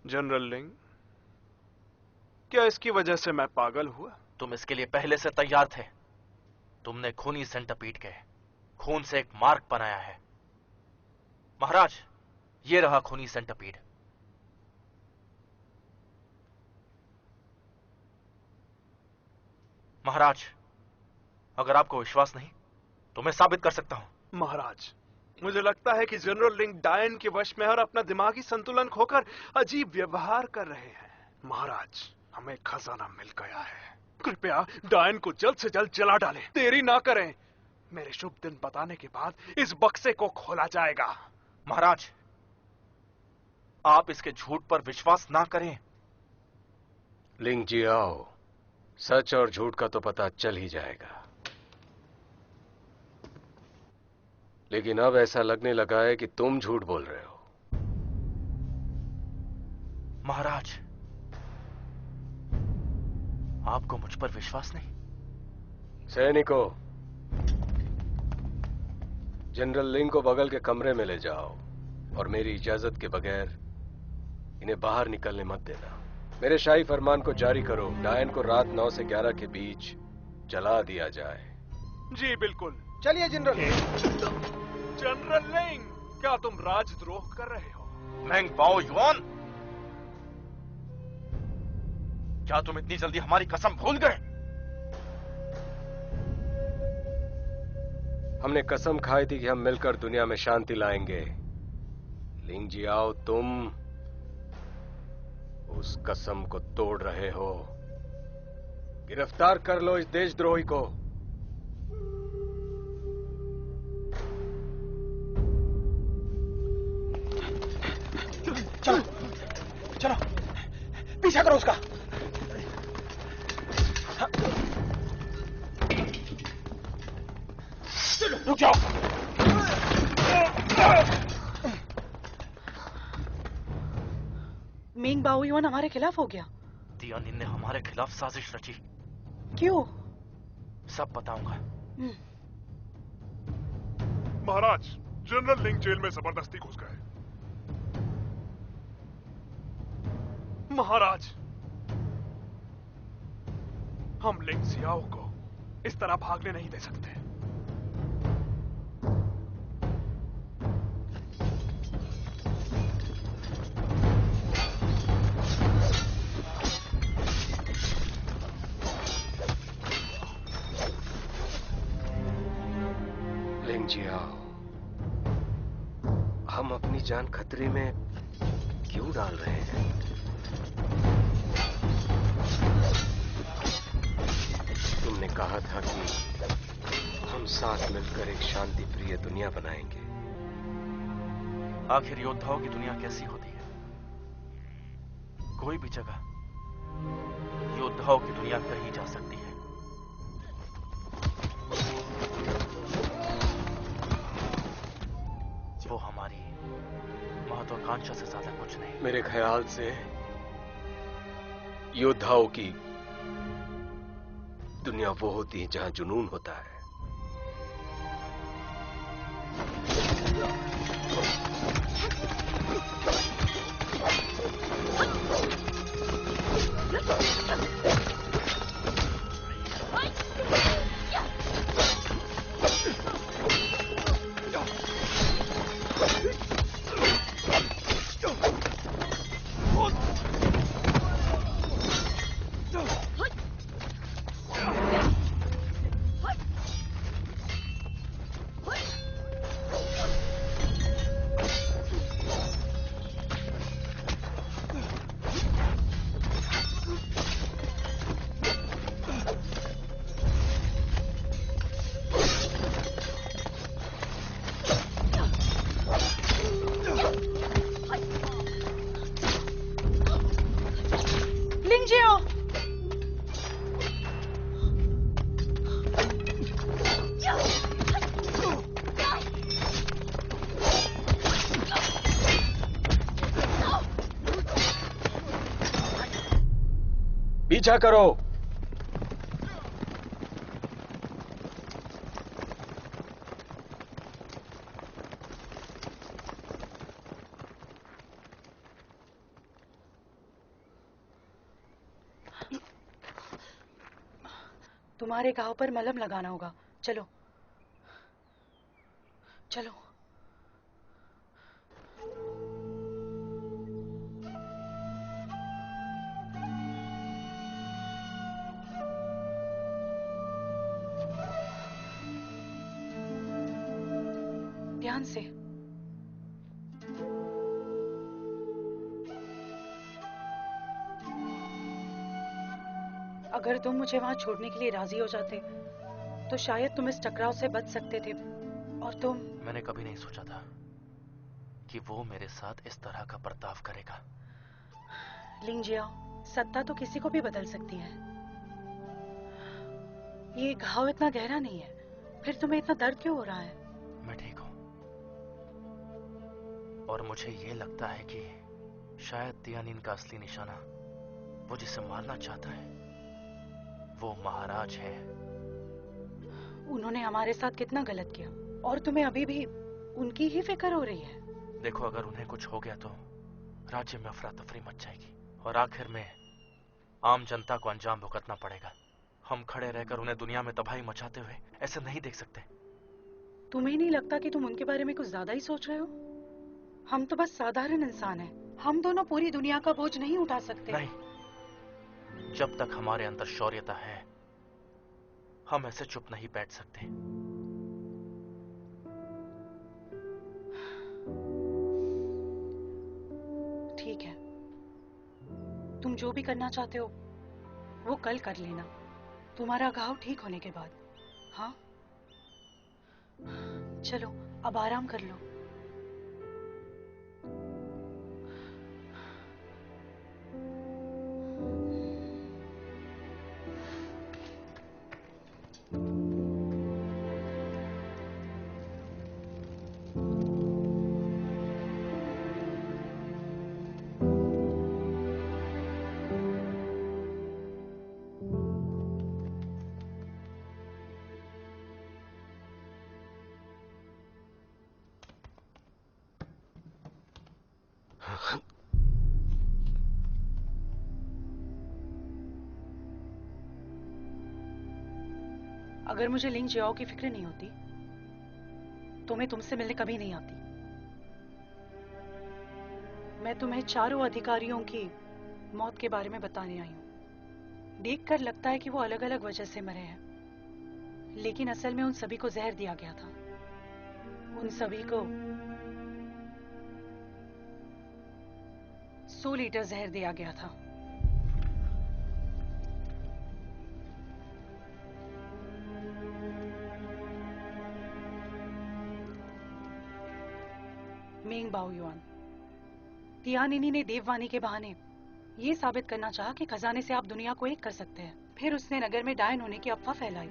जनरल लिंग, क्या इसकी वजह से मैं पागल हुआ? तुम इसके लिए पहले से तैयार थे। तुमने खूनी सेंटापीड के खून से एक मार्ग बनाया है। महाराज, ये रहा खूनी सेंटापीड। महाराज, अगर आपको विश्वास नहीं तो मैं साबित कर सकता हूं। महाराज, मुझे लगता है कि जनरल लिंग डायन के वश में और अपना दिमागी संतुलन खोकर अजीब व्यवहार कर रहे हैं। महाराज, हमें खजाना मिल गया है। कृपया डायन को जल्द से जल्द जला डालें। देरी ना करें। मेरे शुभ दिन बताने के बाद इस बक्से को खोला जाएगा। महाराज, आप इसके झूठ पर विश्वास ना करें। लिंग जी आओ, सच और झूठ का तो पता चल ही जाएगा। लेकिन अब ऐसा लगने लगा है कि तुम झूठ बोल रहे हो। महाराज, आपको मुझ पर विश्वास नहीं? सैनिकों, जनरल लिंग को बगल के कमरे में ले जाओ। और मेरी इजाजत के बगैर इन्हें बाहर निकलने मत देना। मेरे शाही फरमान को जारी करो, डायन को रात 9 से 11 के बीच जला दिया जाए। जी बिल्कुल। चलिए जनरल। जनरल लिंग, क्या तुम राजद्रोह कर रहे हो? मेंग बाओ युआन, क्या तुम इतनी जल्दी हमारी कसम भूल गए? हमने कसम खाई थी कि हम मिलकर दुनिया में शांति लाएंगे। लिंग जियाओ, तुम उस कसम को तोड़ रहे हो। गिरफ्तार कर लो इस देशद्रोही को। चलो चलो, पीछा करो उसका। रुक जाओ। मेंग बाओयुआन हमारे खिलाफ हो गया। तियानिन ने हमारे खिलाफ साजिश रची। क्यों? सब बताऊंगा। महाराज, जनरल लिंग जेल में जबरदस्ती घुस गए। महाराज, हम लिंग जियाओ को इस तरह भागने नहीं दे सकते। लिंग जियाओ, हम अपनी जान खतरे में क्यों डाल रहे हैं? तुमने कहा था कि हम साथ मिलकर एक शांति प्रिय दुनिया बनाएंगे। आखिर योद्धाओं की दुनिया कैसी होती है? कोई भी जगह योद्धाओं की दुनिया कही जा सकती है। वो हमारी महत्वाकांक्षा से ज्यादा कुछ नहीं। मेरे ख्याल से योद्धाओं की दुनिया वो होती है जहां जुनून होता है। पीछा करो। तुम्हारे घाव पर मलहम लगाना होगा। चलो चलो। ध्यान से। अगर तुम मुझे वहां छोड़ने के लिए राजी हो जाते तो शायद तुम इस टकराव से बच सकते थे। और तुम। मैंने कभी नहीं सोचा था कि वो मेरे साथ इस तरह का बर्ताव करेगा। लिंग जियाओ, सत्ता तो किसी को भी बदल सकती है। ये घाव इतना गहरा नहीं है, फिर तुम्हें इतना दर्द क्यों हो रहा है? मैं ठीक हूं, और मुझे ये लगता है कि शायद तियानिन का असली निशाना, वो जिसे मारना चाहता है, वो महाराज है। उन्होंने हमारे साथ कितना गलत किया और तुम्हें अभी भी उनकी ही फिक्र हो रही है। देखो, अगर उन्हें कुछ हो गया तो राज्य में अफरा तफरी मच जाएगी और आखिर में आम जनता को अंजाम भुगतना पड़ेगा। हम खड़े रहकर उन्हें दुनिया में तबाही मचाते हुए ऐसे नहीं देख सकते। तुम्हें नहीं लगता कि तुम उनके बारे में कुछ ज्यादा ही सोच रहे हो? हम तो बस साधारण इंसान हैं। हम दोनों पूरी दुनिया का बोझ नहीं उठा सकते। नहीं, जब तक हमारे अंदर शौर्यता है हम ऐसे चुप नहीं बैठ सकते। ठीक है, तुम जो भी करना चाहते हो वो कल कर लेना, तुम्हारा घाव ठीक होने के बाद। हाँ, चलो अब आराम कर लो। अगर मुझे लिंग जियाओ की फिक्र नहीं होती तो मैं तुमसे मिलने कभी नहीं आती। मैं तुम्हें चारों अधिकारियों की मौत के बारे में बताने आई हूँ। देखकर लगता है कि वो अलग अलग वजह से मरे हैं, लेकिन असल में उन सभी को जहर दिया गया था। उन सभी को 100 लीटर जहर दिया गया था। मेंग बाओयुआन, तियानिनी ने देववाणी के बहाने ये साबित करना चाहा कि खजाने से आप दुनिया को एक कर सकते हैं। फिर उसने नगर में डायन होने की अफवाह फैलाई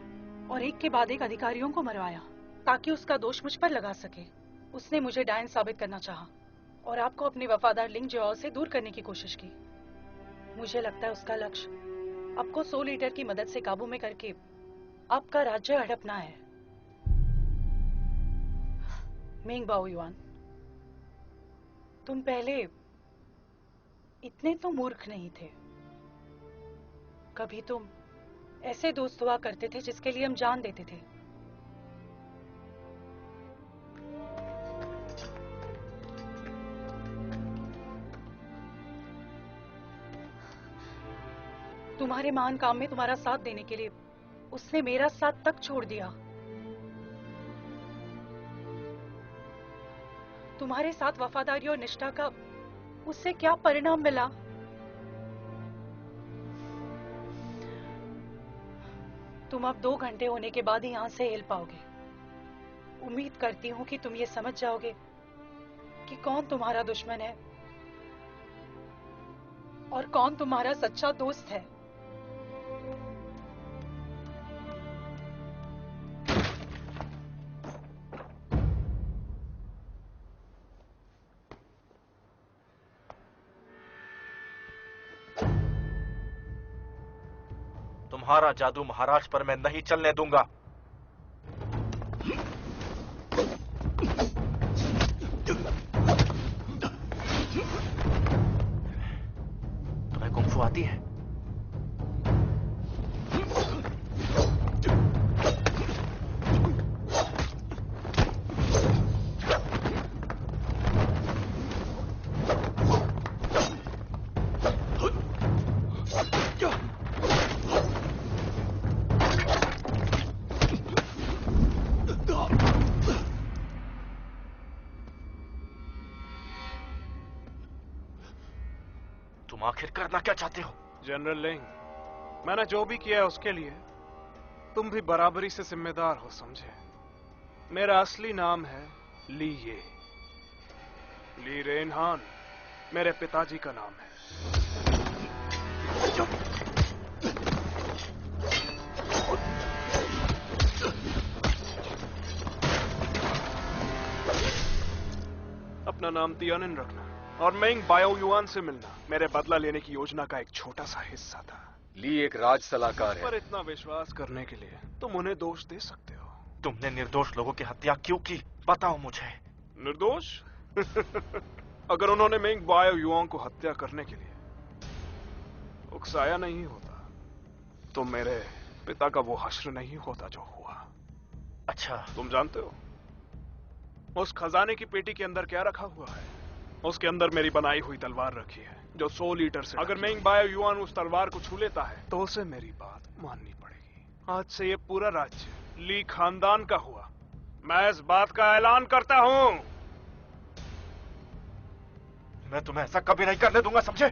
और एक के बाद एक अधिकारियों को मरवाया ताकि उसका दोष मुझ पर लगा सके। उसने मुझे डायन साबित करना चाहा और आपको अपने वफादार लिंग जियाओ से दूर करने की कोशिश की। मुझे लगता है उसका लक्ष्य आपको 100 लीटर की मदद से काबू में करके आपका राज्य हड़पना है। मेंग बाओयुआन, तुम पहले इतने तो मूर्ख नहीं थे। कभी तुम ऐसे दोस्त हुआ करते थे जिसके लिए हम जान देते थे। तुम्हारे महान काम में तुम्हारा साथ देने के लिए उसने मेरा साथ तक छोड़ दिया। तुम्हारे साथ वफादारी और निष्ठा का उससे क्या परिणाम मिला? तुम अब 2 घंटे होने के बाद ही यहां से हिल पाओगे। उम्मीद करती हूं कि तुम ये समझ जाओगे कि कौन तुम्हारा दुश्मन है और कौन तुम्हारा सच्चा दोस्त है। तुम्हारा जादू महाराज पर मैं नहीं चलने दूंगा। तुम्हें कुंफू आती है? तुम आखिर करना क्या चाहते हो? जनरल लिंग, मैंने जो भी किया है उसके लिए तुम भी बराबरी से जिम्मेदार हो, समझे? मेरा असली नाम है ली ये। ली रेनहान मेरे पिताजी का नाम है। अपना नाम तियानिन रखना और मेंग बाओयुआन से मिलना मेरे बदला लेने की योजना का एक छोटा सा हिस्सा था। ली एक राज सलाहकार है। पर इतना विश्वास करने के लिए तुम उन्हें दोष दे सकते हो। तुमने निर्दोष लोगों की हत्या क्यों की? बताओ मुझे। निर्दोष? अगर उन्होंने मेंग बायो युआंग को हत्या करने के लिए उकसाया नहीं होता तो मेरे पिता का वो हश्र नहीं होता जो हुआ। अच्छा, तुम जानते हो उस खजाने की पेटी के अंदर क्या रखा हुआ है? उसके अंदर मेरी बनाई हुई तलवार रखी है जो 100 लीटर से। अगर मेंग बायो युआन उस तलवार को छू लेता है तो उसे मेरी बात माननी पड़ेगी। आज से ये पूरा राज्य ली खानदान का हुआ। मैं इस बात का ऐलान करता हूं। मैं तुम्हें ऐसा कभी नहीं करने दूंगा, समझे?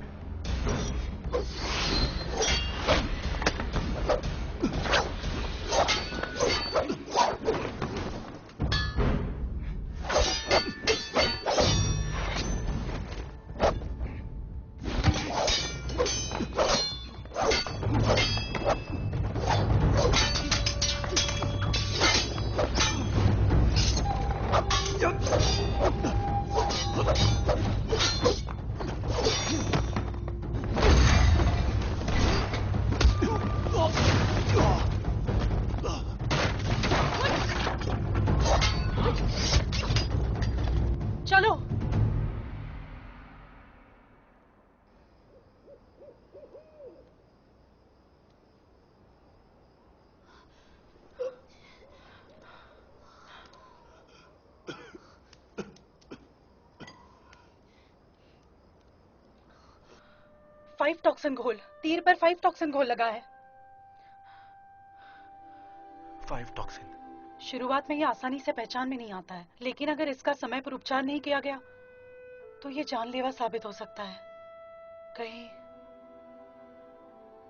चलो। फाइव टॉक्सिन घोल, तीर पर 5 टॉक्सिन घोल लगा है। 5 टॉक्सिन। शुरुआत में ये आसानी से पहचान में नहीं आता है, लेकिन अगर इसका समय पर उपचार नहीं किया गया तो ये जानलेवा साबित हो सकता है। कहीं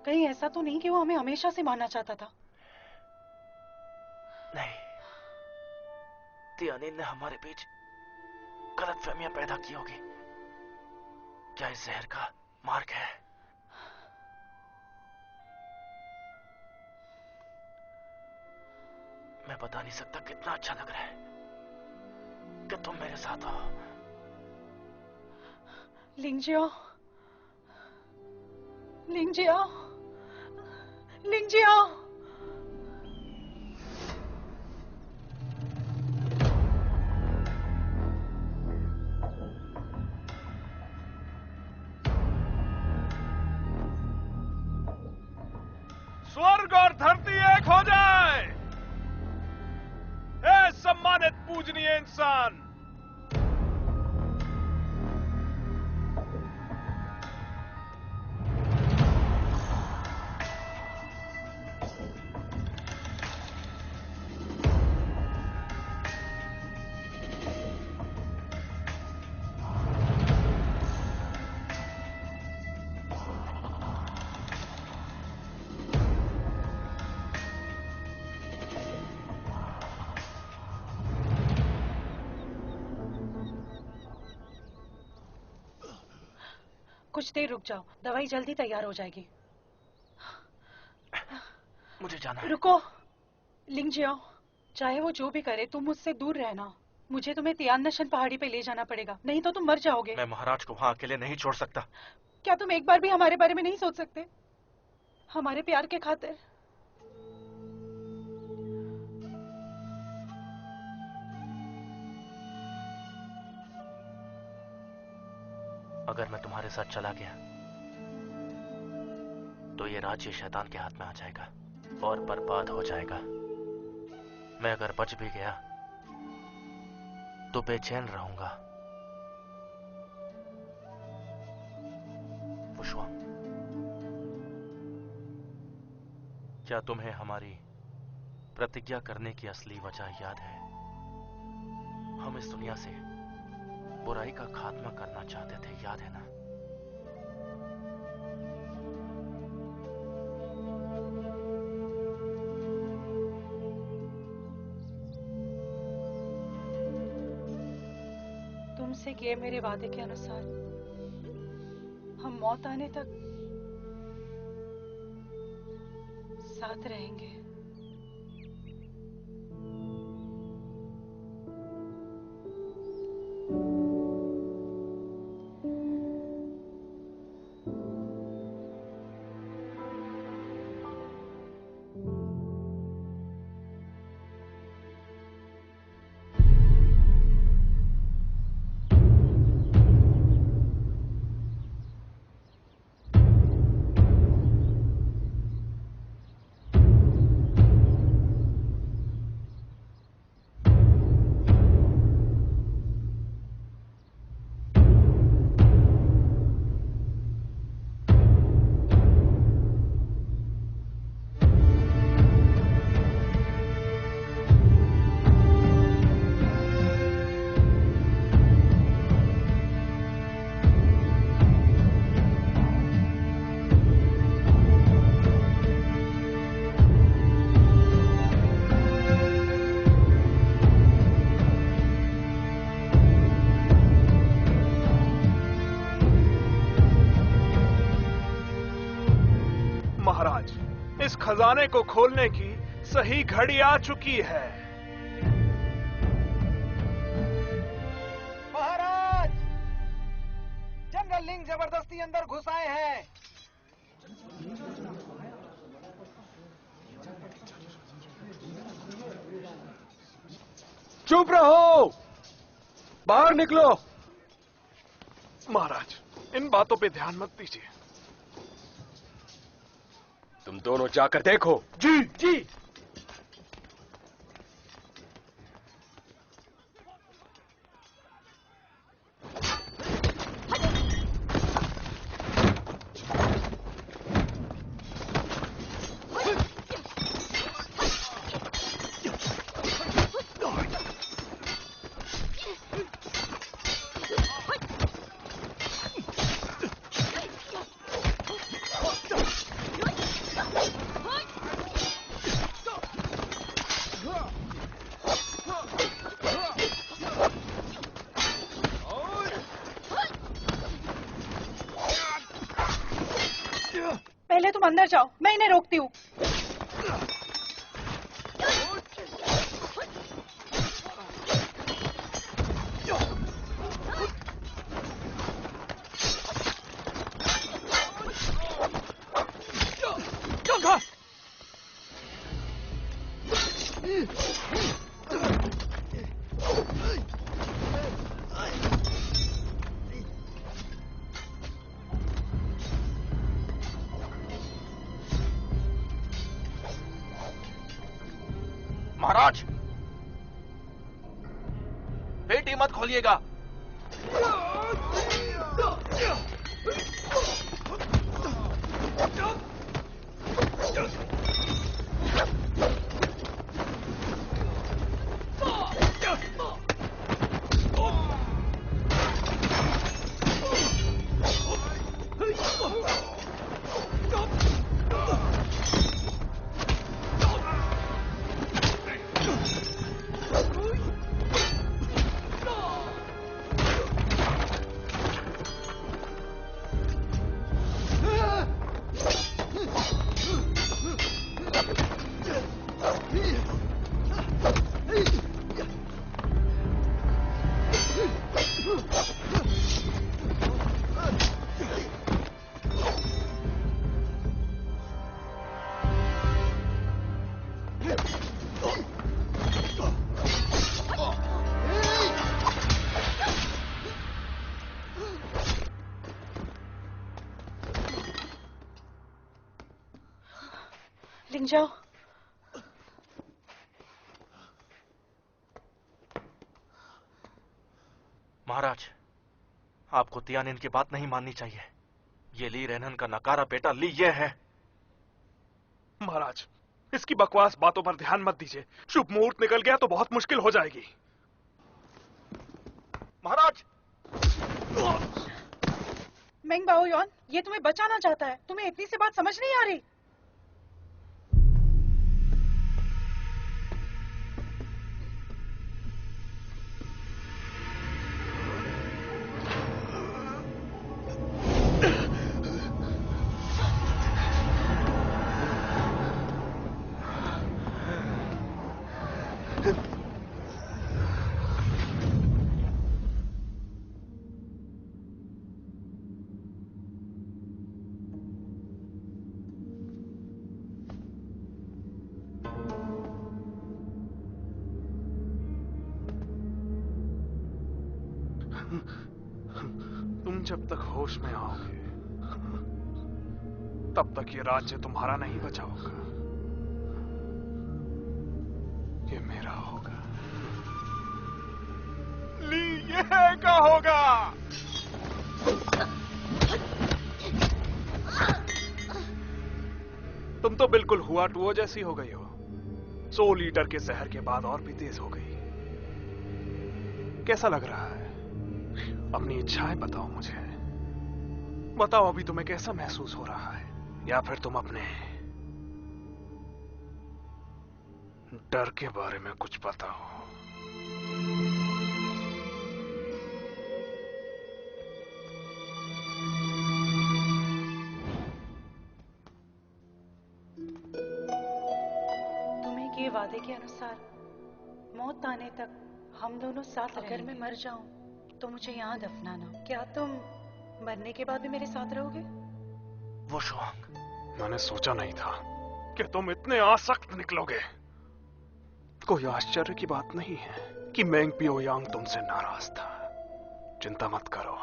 कहीं ऐसा तो नहीं कि वो हमें हमेशा से मारना चाहता था? नहीं, तियानीन ने हमारे बीच गलतफहमियां पैदा की होगी। क्या इस जहर का मार्ग है? मैं बता नहीं सकता कितना अच्छा लग रहा है कि तुम मेरे साथ हो। लिंगजियाओ, लिंगजियाओ, लिंगजियाओ। स्वर्ग और धरती एक हो जाए। ए सम्मानित पूजनीय इंसान, कुछ देर रुक जाओ, दवाई जल्दी तैयार हो जाएगी। मुझे जाना है। रुको लिंगजियाओ, चाहे वो जो भी करे तुम मुझसे दूर रहना। मुझे तुम्हें तियाननशन पहाड़ी पे ले जाना पड़ेगा, नहीं तो तुम मर जाओगे। मैं महाराज को वहां अकेले नहीं छोड़ सकता। क्या तुम एक बार भी हमारे बारे में नहीं सोच सकते? हमारे प्यार के खातिर। अगर मैं तुम्हारे साथ चला गया तो ये राज्य शैतान के हाथ में आ जाएगा और बर्बाद हो जाएगा। मैं अगर बच भी गया तो बेचैन रहूंगा। पुष्पा, क्या तुम्हें हमारी प्रतिज्ञा करने की असली वजह याद है? हम इस दुनिया से बुराई का खात्मा करना चाहते थे, याद है ना? तुमसे किए मेरे वादे के अनुसार हम मौत आने तक साथ रहेंगे। इस खजाने को खोलने की सही घड़ी आ चुकी है। महाराज, जंगल लिंग जबरदस्ती अंदर घुस आए हैं। चुप रहो, बाहर निकलो। महाराज, इन बातों पे ध्यान मत दीजिए। तुम दोनों जाकर देखो। जी जी। पहले तुम अंदर जाओ, मैं इन्हें रोकती हूँ। महाराज, पेटी मत खोलिएगा। लिंग जाओ। महाराज, आपको तियानिन की बात नहीं माननी चाहिए। ये ली रेनन का नकारा बेटा ली ये है। महाराज, इसकी बकवास बातों पर ध्यान मत दीजिए। शुभ मुहूर्त निकल गया तो बहुत मुश्किल हो जाएगी। महाराज, मेंग बाओयुआन, ये तुम्हें बचाना चाहता है। तुम्हें इतनी सी बात समझ नहीं आ रही? तुम जब तक होश में आओगे तब तक ये राज्य तुम्हारा नहीं बचा होगा। ये मेरा होगा। ली ये का होगा। तुम तो बिल्कुल हुआ टुओ जैसी हो गई हो। 100 लीटर के जहर के बाद और भी तेज हो गई। कैसा लग रहा है? अपनी इच्छाएं बताओ मुझे। बताओ अभी तुम्हें कैसा महसूस हो रहा है? या फिर तुम अपने डर के बारे में कुछ बताओ। के वादे के अनुसार मौत आने तक हम दोनों साथ रहेंगे। अगर मैं मर जाऊं तो मुझे यहाँ दफनाना। क्या तुम मरने के बाद भी मेरे साथ रहोगे? वो शुआंग, मैंने सोचा नहीं था कि तुम इतने आसक्त निकलोगे। कोई आश्चर्य की बात नहीं है कि मेंग पियो यांग तुमसे नाराज था। चिंता मत करो,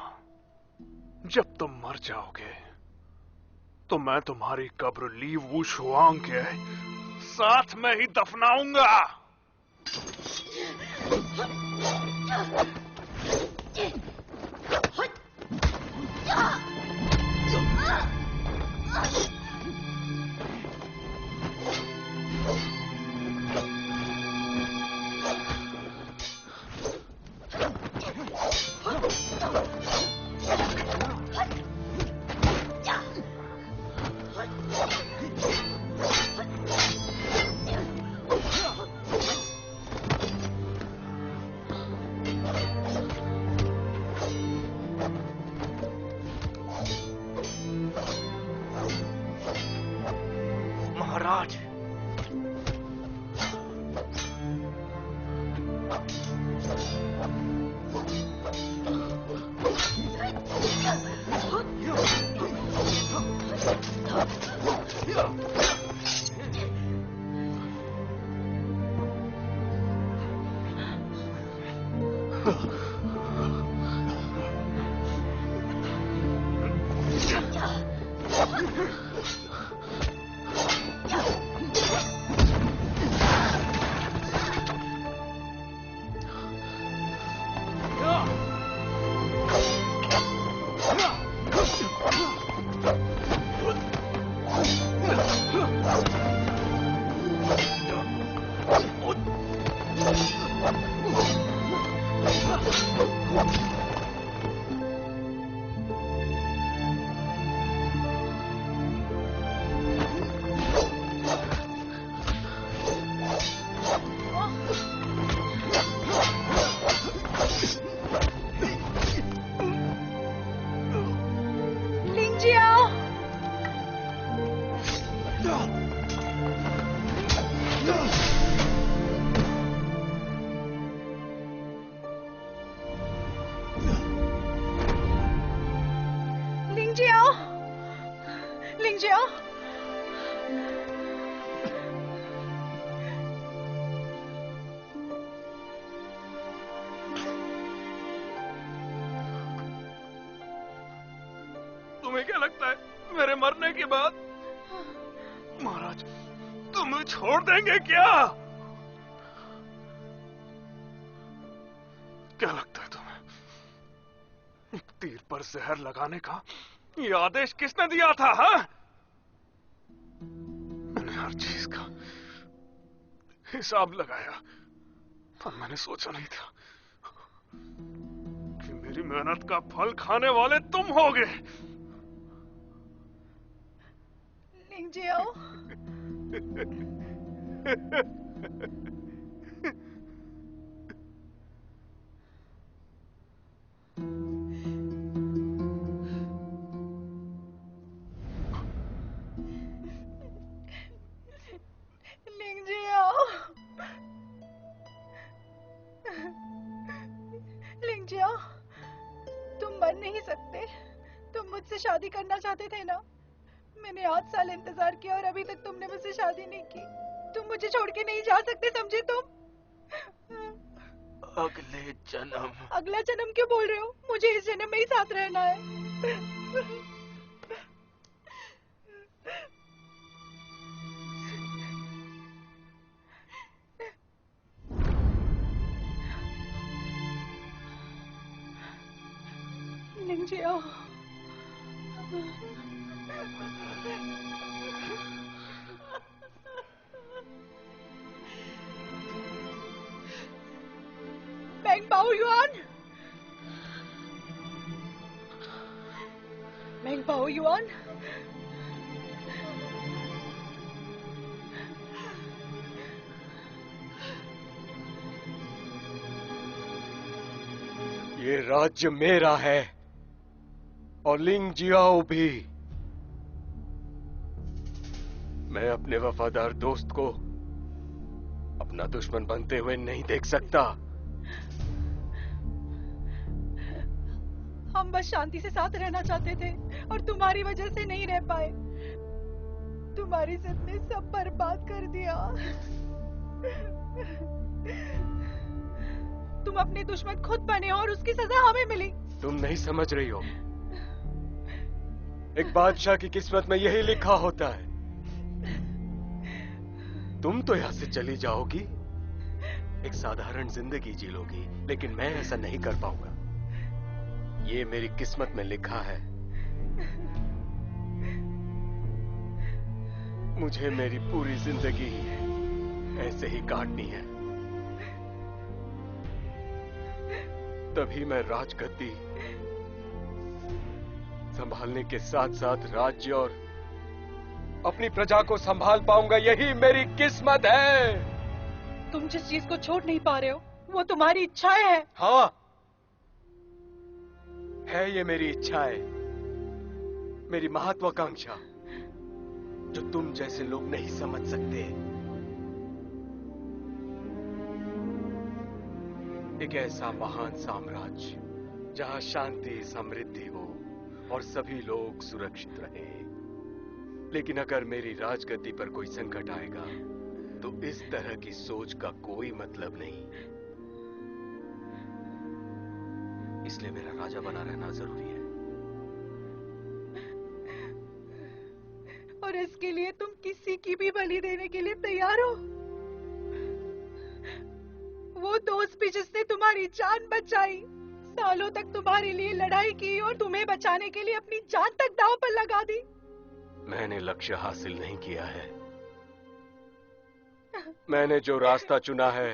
जब तुम मर जाओगे तो मैं तुम्हारी कब्र ली वू शुआंग के साथ में ही दफनाऊंगा। महाराज, तुम्हें क्या लगता है मेरे मरने के बाद महाराज तुम्हें छोड़ देंगे क्या? क्या लगता है तुम्हें तीर पर जहर लगाने का ये आदेश किसने दिया था? हाँ, मैंने हर चीज का हिसाब लगाया, पर मैंने सोचा नहीं था कि मेरी मेहनत का फल खाने वाले तुम होगे। लिंगजियो, लिंगजियो, तुम मर नहीं सकते। तुम मुझसे शादी करना चाहते थे ना? मैंने 8 साल इंतजार किया और अभी तक तुमने मुझसे शादी नहीं की। तुम मुझे छोड़ के नहीं जा सकते, समझे तुम? अगले जन्म। अगला जन्म क्यों बोल रहे हो? मुझे इस जन्म में ही साथ रहना है। लिंगजियो, Meng Baoyuan! Meng Baoyuan! ये राज्य मेरा है और लिंग जियाओ भी। मैं अपने वफादार दोस्त को अपना दुश्मन बनते हुए नहीं देख सकता। हम बस शांति से साथ रहना चाहते थे और तुम्हारी वजह से नहीं रह पाए। तुम्हारी जिद ने सब बर्बाद कर दिया। तुम अपने दुश्मन खुद बने और उसकी सजा हमें मिली। तुम नहीं समझ रही हो, एक बादशाह की किस्मत में यही लिखा होता है। तुम तो यहां से चली जाओगी, एक साधारण जिंदगी जी लोगी, लेकिन मैं ऐसा नहीं कर पाऊंगा। ये मेरी किस्मत में लिखा है। मुझे मेरी पूरी जिंदगी ऐसे ही काटनी है। तभी मैं राजगद्दी संभालने के साथ साथ राज्य और अपनी प्रजा को संभाल पाऊंगा। यही मेरी किस्मत है। तुम जिस चीज को छोड़ नहीं पा रहे हो वो तुम्हारी इच्छाएं है। हाँ, है ये मेरी इच्छा है, मेरी महत्वाकांक्षा, जो तुम जैसे लोग नहीं समझ सकते। एक ऐसा महान साम्राज्य जहां शांति समृद्धि हो और सभी लोग सुरक्षित रहे। लेकिन अगर मेरी राजगद्दी पर कोई संकट आएगा तो इस तरह की सोच का कोई मतलब नहीं। इसलिए मेरा राजा बना रहना जरूरी है। और इसके लिए तुम किसी की भी बलि देने के लिए तैयार हो? वो दोस्त भी जिसने तुम्हारी जान बचाई, सालों तक तुम्हारे लिए लड़ाई की और तुम्हें बचाने के लिए अपनी जान तक दांव पर लगा दी। मैंने लक्ष्य हासिल नहीं किया है। मैंने जो रास्ता चुना है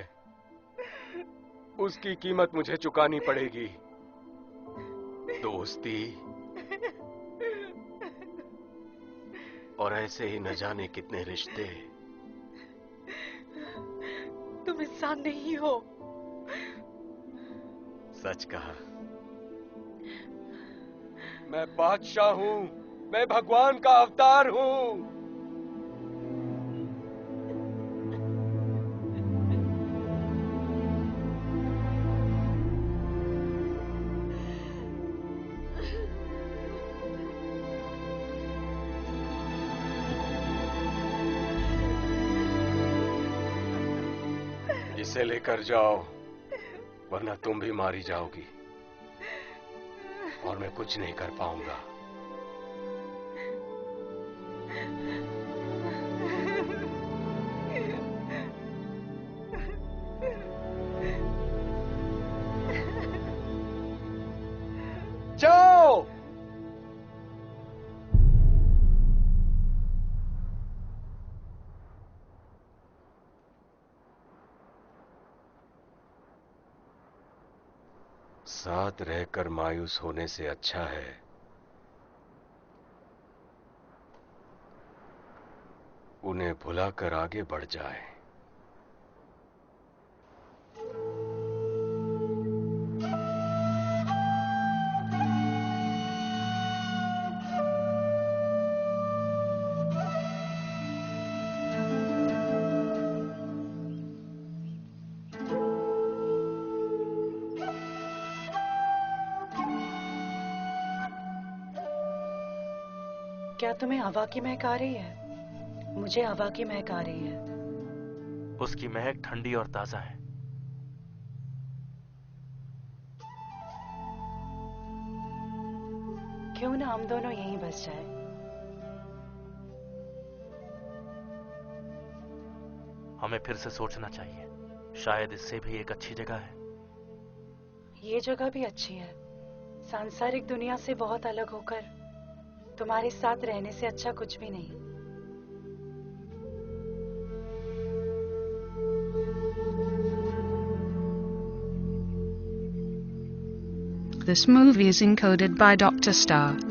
उसकी कीमत मुझे चुकानी पड़ेगी। दोस्ती और ऐसे ही न जाने कितने रिश्ते। तुम इंसान नहीं हो। सच कहा। मैं बादशाह हूं, मैं भगवान का अवतार हूं। इसे लेकर जाओ, वरना तुम भी मारी जाओगी और मैं कुछ नहीं कर पाऊंगा। जाओ। साथ रहकर मायूस होने से अच्छा है उन्हें भुलाकर आगे बढ़ जाए। क्या तुम्हें हवा की महक आ रही है? मुझे हवा की महक आ रही है। उसकी महक ठंडी और ताजा है। क्यों ना हम दोनों यहीं बस जाए? हमें फिर से सोचना चाहिए। शायद इससे भी एक अच्छी जगह है। ये जगह भी अच्छी है। सांसारिक दुनिया से बहुत अलग होकर तुम्हारे साथ रहने से अच्छा कुछ भी नहीं। This movie is encoded by Dr. Star.